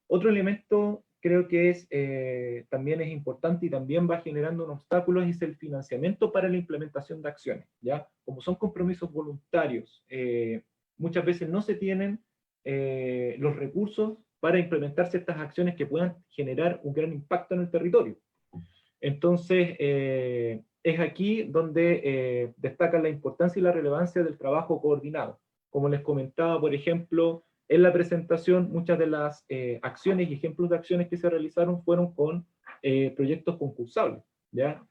Otro elemento creo que también es importante y también va generando un obstáculo es el financiamiento para la implementación de acciones, ¿ya? Como son compromisos voluntarios, muchas veces no se tienen los recursos para implementar ciertas acciones que puedan generar un gran impacto en el territorio. Entonces, es aquí donde destacan la importancia y la relevancia del trabajo coordinado. Como les comentaba, por ejemplo, en la presentación, muchas de las acciones y ejemplos de acciones que se realizaron fueron con proyectos concursables, ¿ya?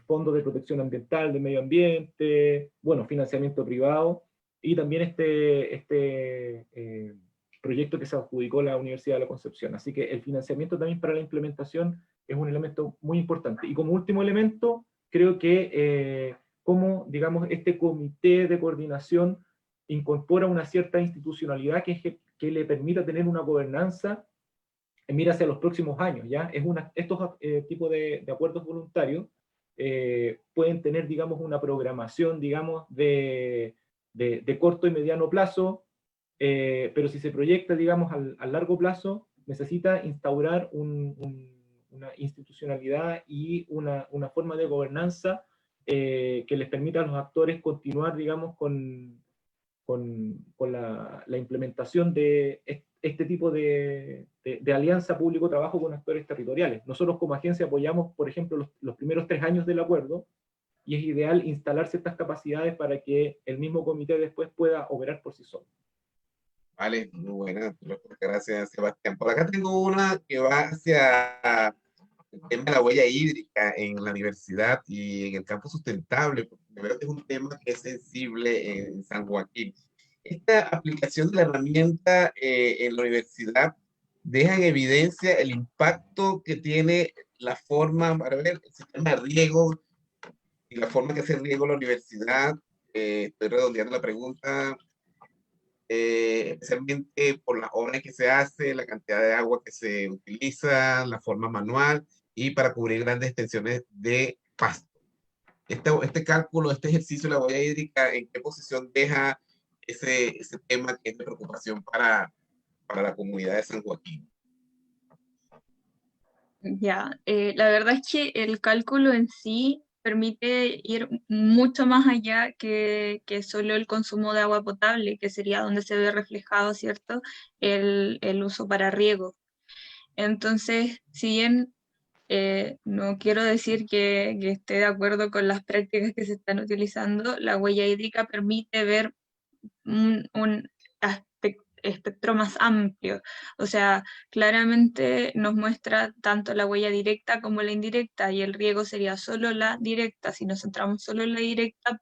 Fondos de protección ambiental, de medio ambiente, bueno, financiamiento privado, y también este proyecto que se adjudicó la Universidad de la Concepción. Así que el financiamiento también para la implementación es un elemento muy importante. Y como último elemento, creo que como, digamos, este comité de coordinación incorpora una cierta institucionalidad que le permita tener una gobernanza mira hacia los próximos años, ¿ya? Estos tipos de acuerdos voluntarios pueden tener, digamos, una programación, digamos, de corto y mediano plazo, pero si se proyecta, digamos, al largo plazo, necesita instaurar una institucionalidad y una forma de gobernanza que les permita a los actores continuar, digamos, con la implementación de este tipo de alianza público-trabajo con actores territoriales. Nosotros como agencia apoyamos, por ejemplo, los primeros 3 años del acuerdo, y es ideal instalar ciertas capacidades para que el mismo comité después pueda operar por sí solo. Vale, muy buena. Gracias, Sebastián. Por acá tengo una que va hacia el tema de la huella hídrica en la universidad y en el campo sustentable, porque de verdad es un tema que es sensible en San Joaquín. Esta aplicación de la herramienta en la universidad deja en evidencia el impacto que tiene la forma, para ver, el sistema de riego y la forma que hace riego la universidad. Estoy redondeando la pregunta, especialmente por las obras que se hace, la cantidad de agua que se utiliza, la forma manual y para cubrir grandes extensiones de pasto. Este cálculo, este ejercicio de la huella hídrica, ¿en qué posición deja ese tema que es de preocupación para la comunidad de San Joaquín? Ya, la verdad es que el cálculo en sí permite ir mucho más allá que solo el consumo de agua potable, que sería donde se ve reflejado, ¿cierto?, el uso para riego. Entonces, si bien no quiero decir que esté de acuerdo con las prácticas que se están utilizando, la huella hídrica permite ver un espectro más amplio. O sea, claramente nos muestra tanto la huella directa como la indirecta, y el riego sería solo la directa. Si nos centramos solo en la directa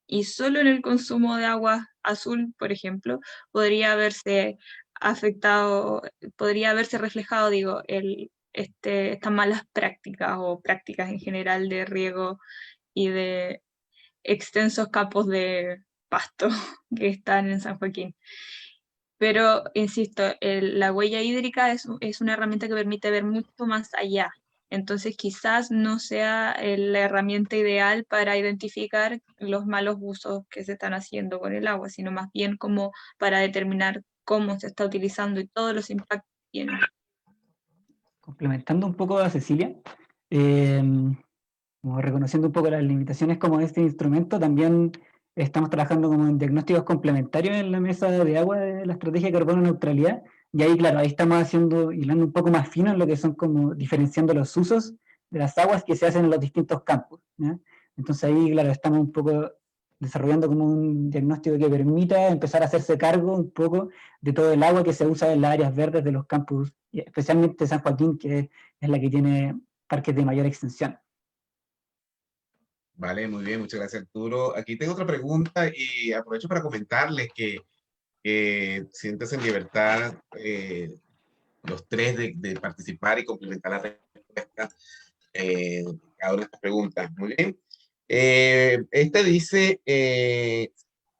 y solo en el consumo de agua azul, por ejemplo, podría haberse afectado, podría haberse reflejado, digo, estas malas prácticas o prácticas en general de riego y de extensos campos de pasto que están en San Joaquín. Pero, insisto, la huella hídrica es una herramienta que permite ver mucho más allá. Entonces, quizás no sea la herramienta ideal para identificar los malos usos que se están haciendo con el agua, sino más bien como para determinar cómo se está utilizando y todos los impactos que tiene. Complementando un poco a Cecilia, como reconociendo un poco las limitaciones como de este instrumento, también estamos trabajando como en diagnósticos complementarios en la mesa de agua de la estrategia de carbono neutralidad, y ahí, claro, ahí estamos hilando un poco más fino en lo que son como diferenciando los usos de las aguas que se hacen en los distintos campos, ¿ya? Entonces ahí, claro, estamos un poco desarrollando como un diagnóstico que permita empezar a hacerse cargo un poco de todo el agua que se usa en las áreas verdes de los campus, y especialmente San Joaquín, que es la que tiene parques de mayor extensión. Vale, muy bien, muchas gracias, Arturo. Aquí tengo otra pregunta y aprovecho para comentarles que siéntanse en libertad los tres de participar y complementar la respuesta cada una de estas preguntas. Muy bien. Esta dice,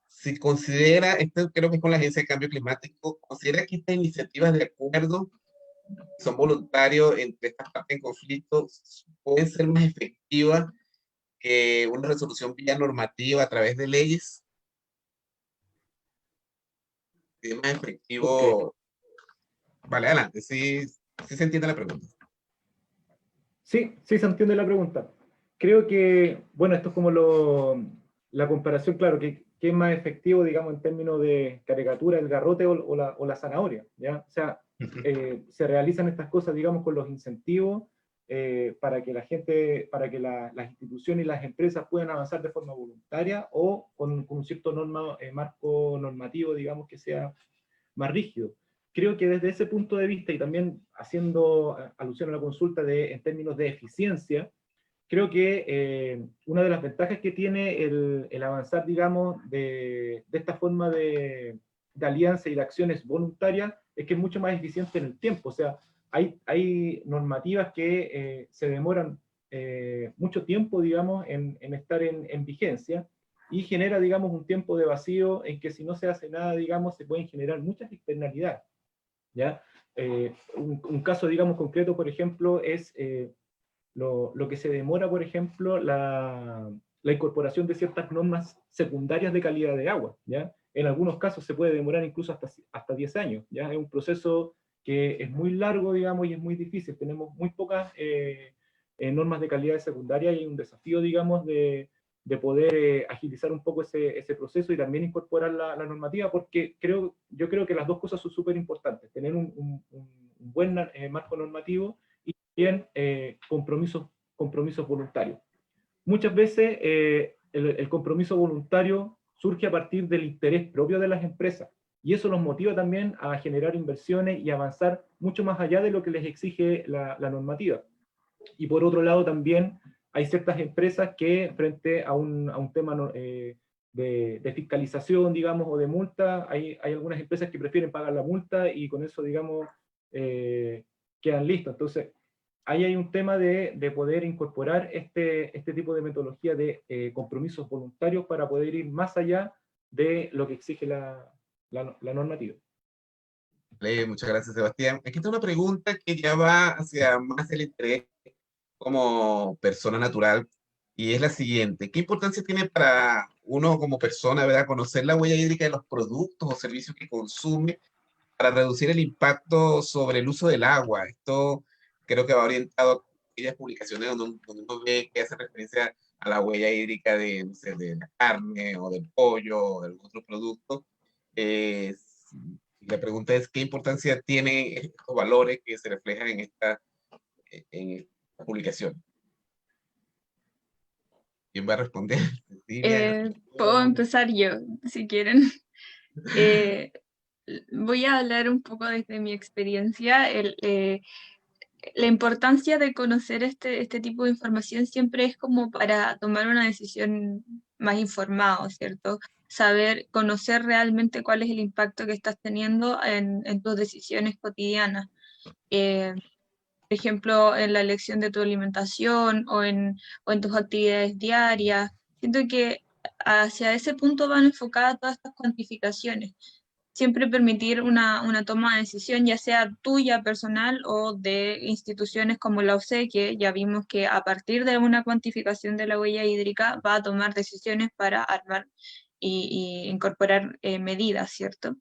si considera, esto creo que es con la Agencia de Cambio Climático, considera que estas iniciativas de acuerdo son voluntarios entre estas partes en conflicto, pueden ser más efectivas que una resolución vía normativa a través de leyes. Es más efectivo. Okay. Vale, adelante, sí se entiende la pregunta. Sí, sí se entiende la pregunta. Creo que, bueno, esto es como la comparación, claro, que es más efectivo, digamos, en términos de caricatura, el garrote o la zanahoria, ¿ya? O sea, se realizan estas cosas, digamos, con los incentivos para que la gente, para que las instituciones y las empresas puedan avanzar de forma voluntaria o con un cierto marco normativo, digamos, que sea más rígido. Creo que desde ese punto de vista, y también haciendo alusión a la consulta en términos de eficiencia, creo que una de las ventajas que tiene el avanzar, digamos, de esta forma de alianza y de acciones voluntarias es que es mucho más eficiente en el tiempo. O sea, hay normativas que se demoran mucho tiempo, digamos, en estar en vigencia, y genera, digamos, un tiempo de vacío en que si no se hace nada, digamos, se pueden generar muchas externalidades, ¿ya? Un caso, digamos, concreto, por ejemplo, es lo que se demora, por ejemplo, la incorporación de ciertas normas secundarias de calidad de agua, ¿ya? En algunos casos se puede demorar incluso hasta 10 años, ¿ya? Es un proceso que es muy largo, digamos, y es muy difícil. Tenemos muy pocas normas de calidad secundaria, y hay un desafío, digamos, de poder agilizar un poco ese proceso y también incorporar la normativa, porque yo creo que las dos cosas son súper importantes: tener un buen marco normativo y también compromisos voluntarios. Muchas veces el compromiso voluntario surge a partir del interés propio de las empresas, y eso los motiva también a generar inversiones y avanzar mucho más allá de lo que les exige la normativa. Y por otro lado también hay ciertas empresas que frente a un tema de fiscalización, digamos, o de multa, hay algunas empresas que prefieren pagar la multa y con eso, digamos, quedan listos. Entonces, ahí hay un tema de poder incorporar este tipo de metodología de compromisos voluntarios para poder ir más allá de lo que exige la normativa. Muchas gracias, Sebastián. Aquí está una pregunta que ya va hacia más el interés como persona natural, y es la siguiente: ¿qué importancia tiene para uno como persona, ¿verdad?, conocer la huella hídrica de los productos o servicios que consume para reducir el impacto sobre el uso del agua? Esto creo que va orientado a aquellas publicaciones donde uno ve que hace referencia a la huella hídrica de, no sé, de la carne o del pollo o de algún otro producto. La pregunta es: ¿qué importancia tienen estos valores que se reflejan en esta publicación? ¿Quién va a responder? Cecilia. Puedo empezar yo, si quieren. Voy a hablar un poco desde mi experiencia. La importancia de conocer este tipo de información siempre es como para tomar una decisión más informada, ¿cierto? Saber, conocer realmente cuál es el impacto que estás teniendo en tus decisiones cotidianas. Por ejemplo, en la elección de tu alimentación o en tus actividades diarias. Siento que hacia ese punto van enfocadas todas estas cuantificaciones. Siempre permitir una toma de decisión, ya sea tuya, personal, o de instituciones como la OCE, que ya vimos que a partir de una cuantificación de la huella hídrica va a tomar decisiones para armar y incorporar medidas, ¿cierto?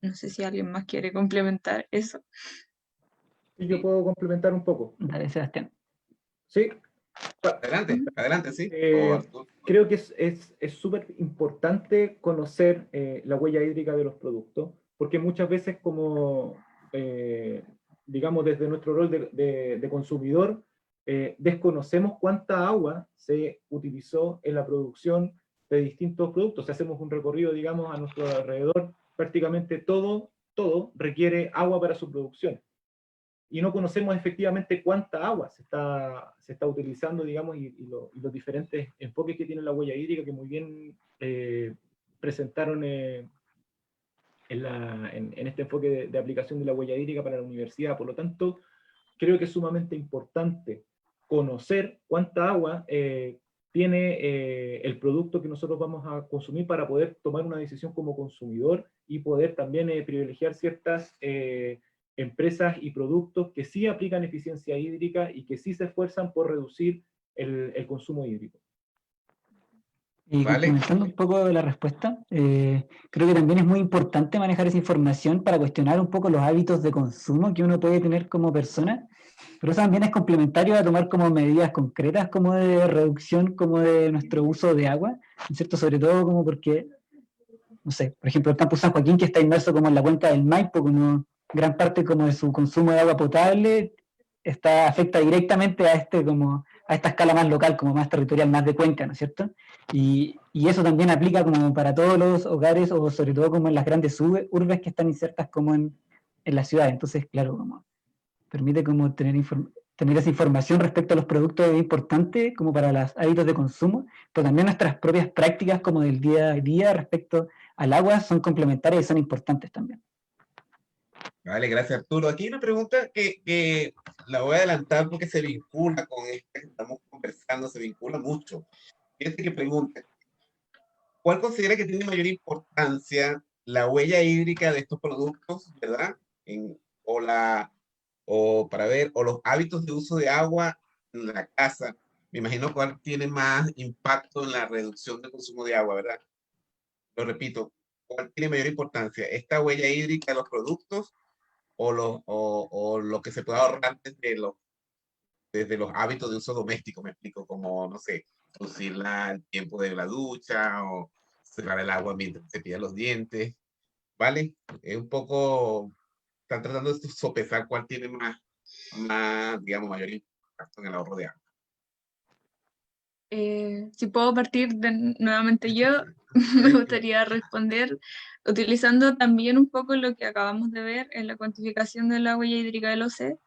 No sé si alguien más quiere complementar eso. Y yo puedo complementar un poco. Dale, Sebastián. Sí. Adelante, sí. Creo que es súper importante conocer la huella hídrica de los productos, porque muchas veces, como digamos, desde nuestro rol de consumidor, desconocemos cuánta agua se utilizó en la producción de distintos productos. Si hacemos un recorrido, digamos, a nuestro alrededor, prácticamente todo requiere agua para su producción. Y no conocemos efectivamente cuánta agua se está utilizando, digamos, y los diferentes enfoques que tiene la huella hídrica, que muy bien presentaron en este enfoque de aplicación de la huella hídrica para la universidad. Por lo tanto, creo que es sumamente importante conocer cuánta agua tiene el producto que nosotros vamos a consumir para poder tomar una decisión como consumidor y poder también privilegiar ciertas empresas y productos que sí aplican eficiencia hídrica y que sí se esfuerzan por reducir el consumo hídrico. Y complementando un poco de la respuesta, creo que también es muy importante manejar esa información para cuestionar un poco los hábitos de consumo que uno puede tener como persona, pero eso también es complementario a tomar como medidas concretas como de reducción como de nuestro uso de agua, ¿cierto? Sobre todo como porque, no sé, por ejemplo, el Campus San Joaquín, que está inmerso como en la cuenca del Maipo, como gran parte como de su consumo de agua potable afecta directamente a a esta escala más local, como más territorial, más de cuenca, ¿no es cierto? Y eso también aplica como para todos los hogares, o sobre todo como en las grandes urbes que están insertas como en la ciudad. Entonces, claro, como permite como tener esa información respecto a los productos es importante como para los hábitos de consumo, pero también nuestras propias prácticas como del día a día respecto al agua son complementarias y son importantes también. Vale, gracias Arturo. Aquí hay una pregunta que la voy a adelantar porque se vincula con esto que estamos conversando, se vincula mucho. Fíjate que pregunta, ¿cuál considera que tiene mayor importancia la huella hídrica de estos productos, verdad? O para ver, o los hábitos de uso de agua en la casa. Me imagino cuál tiene más impacto en la reducción del consumo de agua, ¿verdad? Lo repito, ¿cuál tiene mayor importancia? ¿Esta huella hídrica de los productos o lo que se puede ahorrar desde los hábitos de uso doméstico? Me explico, como, no sé, reducir el tiempo de la ducha o cerrar el agua mientras se pilla los dientes, ¿vale? Es un poco, están tratando de sopesar cuál tiene digamos, mayor impacto en el ahorro de agua. Si puedo partir nuevamente yo, me gustaría responder utilizando también un poco lo que acabamos de ver en la cuantificación de la huella hídrica del OCE.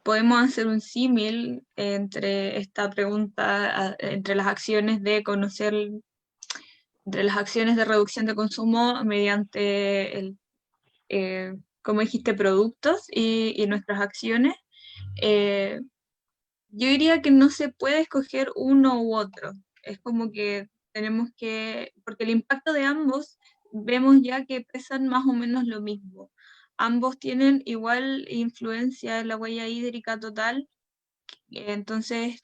Podemos hacer un símil entre esta pregunta, entre las acciones de conocer, entre las acciones de reducción de consumo mediante como dijiste, productos y nuestras acciones. Eh, yo diría que no se puede escoger uno u otro. Es como que tenemos que, porque el impacto de ambos vemos ya que pesan más o menos lo mismo. Ambos tienen igual influencia en la huella hídrica total, entonces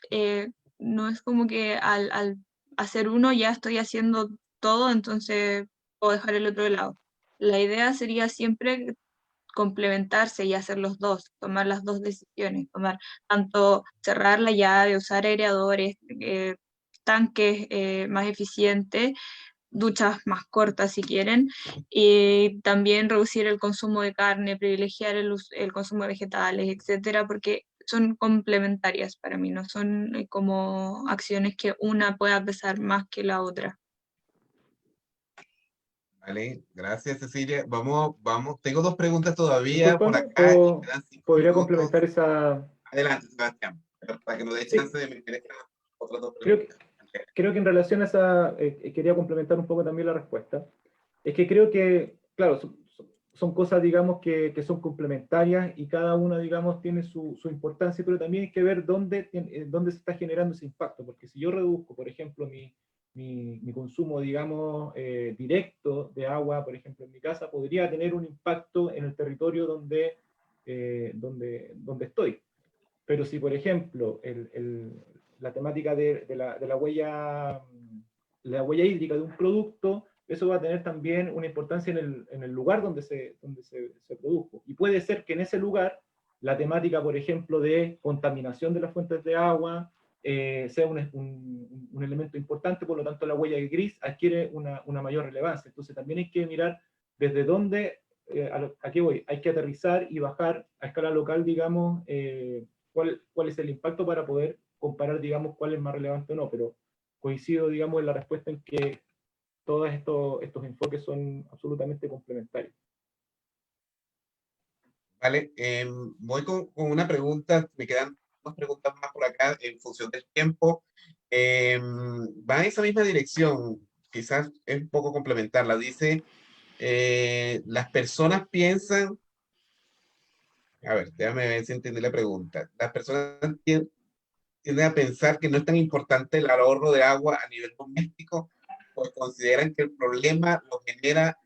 no es como que al hacer uno ya estoy haciendo todo, entonces puedo dejar el otro de lado. La idea sería siempre complementarse y hacer los dos, tomar las dos decisiones, tomar tanto cerrar la llave, usar aireadores, tanques más eficientes, duchas más cortas si quieren, y también reducir el consumo de carne, privilegiar el consumo de vegetales, etcétera, porque son complementarias para mí, no son como acciones que una pueda pesar más que la otra. Vale, gracias Cecilia. Vamos, tengo dos preguntas todavía por Discúlpame, acá y quedan 5 ¿podría minutos. complementar esa? Adelante, Sebastián, pero para que nos dé Sí, chance de meter otras dos creo preguntas. creo que en relación a esa, quería complementar un poco también la respuesta. Es que creo que, claro, son cosas, digamos, que son complementarias y cada una, digamos, tiene su importancia, pero también hay que ver dónde se está generando ese impacto, porque si yo reduzco, por ejemplo, mi consumo, digamos, directo de agua, por ejemplo, en mi casa, podría tener un impacto en el territorio donde estoy. Pero si, por ejemplo, la temática de la huella hídrica de un producto, eso va a tener también una importancia en el lugar donde se produjo. Y puede ser que en ese lugar la temática, por ejemplo, de contaminación de las fuentes de agua sea un elemento importante, por lo tanto la huella gris adquiere una mayor relevancia. Entonces también hay que mirar desde dónde, ¿a qué voy? Hay que aterrizar y bajar a escala local, digamos, cuál es el impacto para poder comparar, digamos, cuál es más relevante o no, pero coincido, digamos, en la respuesta en que todos estos enfoques son absolutamente complementarios. Vale, voy con una pregunta, me quedan unas preguntas más por acá en función del tiempo. Va en esa misma dirección, quizás es un poco complementarla. Dice, las personas piensan, a ver, déjame ver si entendí la pregunta. Las personas tienden a pensar que no es tan importante el ahorro de agua a nivel doméstico, pues consideran que el problema lo genera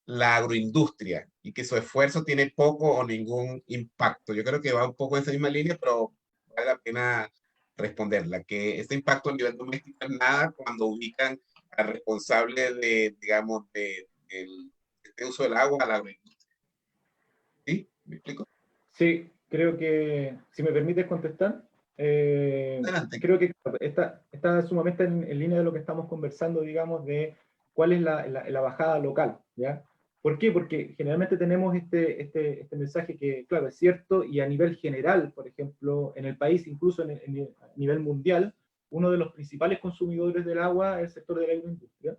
la agroindustria y que su esfuerzo tiene poco o ningún impacto. Yo creo que va un poco en esa misma línea, pero vale la pena responderla, que ese impacto a nivel doméstico es nada cuando ubican al responsable de, digamos, del uso del agua a la agroindustria. ¿Sí? ¿Me explico? Sí, creo que, si me permites contestar, Adelante. creo que está sumamente en línea de lo que estamos conversando, digamos, de cuál es la bajada local, ¿ya? ¿Por qué? Porque generalmente tenemos este mensaje que, claro, es cierto, y a nivel general, por ejemplo, en el país, incluso a nivel mundial, uno de los principales consumidores del agua es el sector de la agroindustria.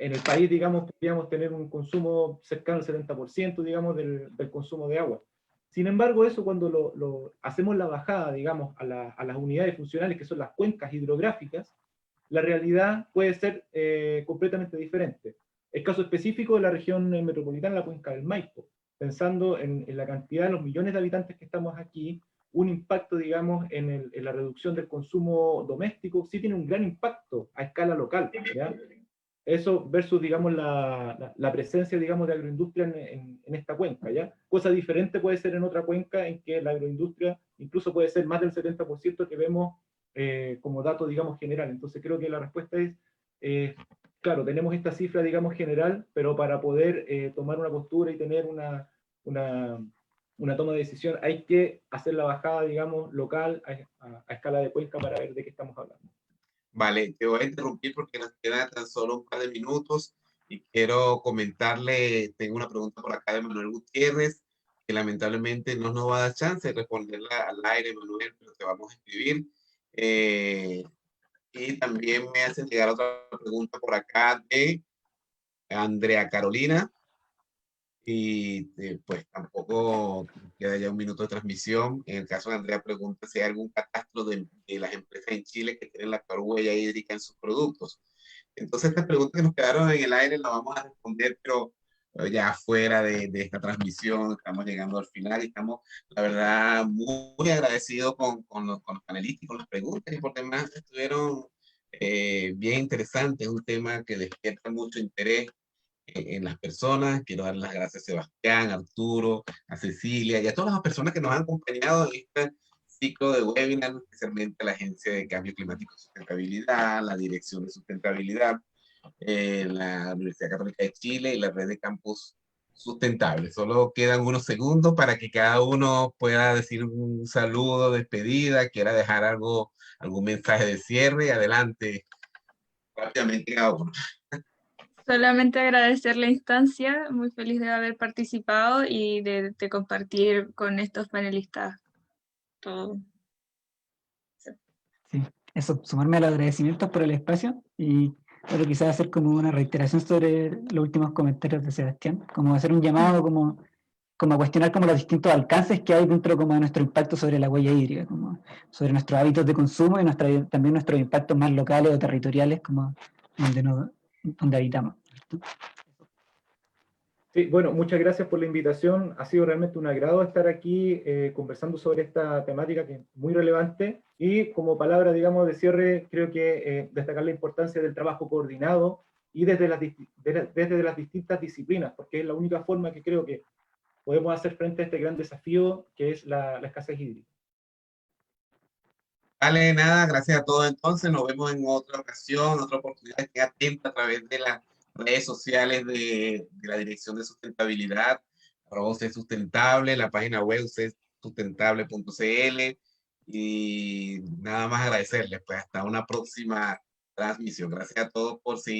En el país, digamos, podríamos tener un consumo cercano al 70%, digamos, del consumo de agua. Sin embargo, eso cuando hacemos la bajada, digamos, a las unidades funcionales, que son las cuencas hidrográficas, la realidad puede ser completamente diferente. El caso específico de la región metropolitana, la cuenca del Maipo, pensando en la cantidad de los millones de habitantes que estamos aquí, un impacto, digamos, en la reducción del consumo doméstico, sí tiene un gran impacto a escala local, ¿ya? Eso versus, digamos, la presencia, digamos, de agroindustria en esta cuenca, ¿ya? Cosa diferente puede ser en otra cuenca en que la agroindustria incluso puede ser más del 70% que vemos como dato, digamos, general. Entonces creo que la respuesta es, claro, tenemos esta cifra, digamos, general, pero para poder tomar una postura y tener una toma de decisión hay que hacer la bajada, digamos, local a escala de cuenca para ver de qué estamos hablando. Vale, te voy a interrumpir porque nos queda tan solo un par de minutos y quiero comentarle, tengo una pregunta por acá de Manuel Gutiérrez, que lamentablemente no nos va a dar chance de responderla al aire, Manuel, pero te vamos a escribir. Y también me hacen llegar otra pregunta por acá de Andrea Carolina. Y pues tampoco queda ya un minuto de transmisión. En el caso de Andrea, pregunta si hay algún catastro de las empresas en Chile que tienen la peor huella hídrica en sus productos. Entonces, estas preguntas que nos quedaron en el aire las vamos a responder, pero ya fuera de esta transmisión. Estamos llegando al final y estamos, la verdad, muy agradecidos con los panelistas y con las preguntas, y por demás estuvieron bien interesantes. Es un tema que despierta mucho interés en las personas. Quiero dar las gracias a Sebastián, a Arturo, a Cecilia y a todas las personas que nos han acompañado en este ciclo de webinar, especialmente a la Agencia de Cambio Climático y Sustentabilidad, la Dirección de Sustentabilidad, la Universidad Católica de Chile y la Red de Campus Sustentable. Solo quedan unos segundos para que cada uno pueda decir un saludo, despedida, quiera dejar algo, algún mensaje de cierre. Adelante, rápidamente cada uno. Solamente agradecer la instancia, muy feliz de haber participado y de compartir con estos panelistas todo. Sí, eso, sumarme a los agradecimientos por el espacio y bueno, quizás hacer como una reiteración sobre los últimos comentarios de Sebastián, como hacer un llamado como a cuestionar como los distintos alcances que hay dentro como de nuestro impacto sobre la huella hídrica, como sobre nuestros hábitos de consumo y también nuestros impactos más locales o territoriales como donde habitamos. Sí, bueno, muchas gracias por la invitación. Ha sido realmente un agrado estar aquí conversando sobre esta temática que es muy relevante. Y como palabra, digamos, de cierre, creo que destacar la importancia del trabajo coordinado y desde las distintas disciplinas, porque es la única forma que creo que podemos hacer frente a este gran desafío que es la escasez hídrica. Vale, nada, gracias a todos entonces. Nos vemos en otra ocasión, otra oportunidad. Estén atentos a través de las redes sociales de la Dirección de Sustentabilidad, @C Sustentable, la página web sustentable.cl. Y nada más agradecerles, pues hasta una próxima transmisión. Gracias a todos por seguir.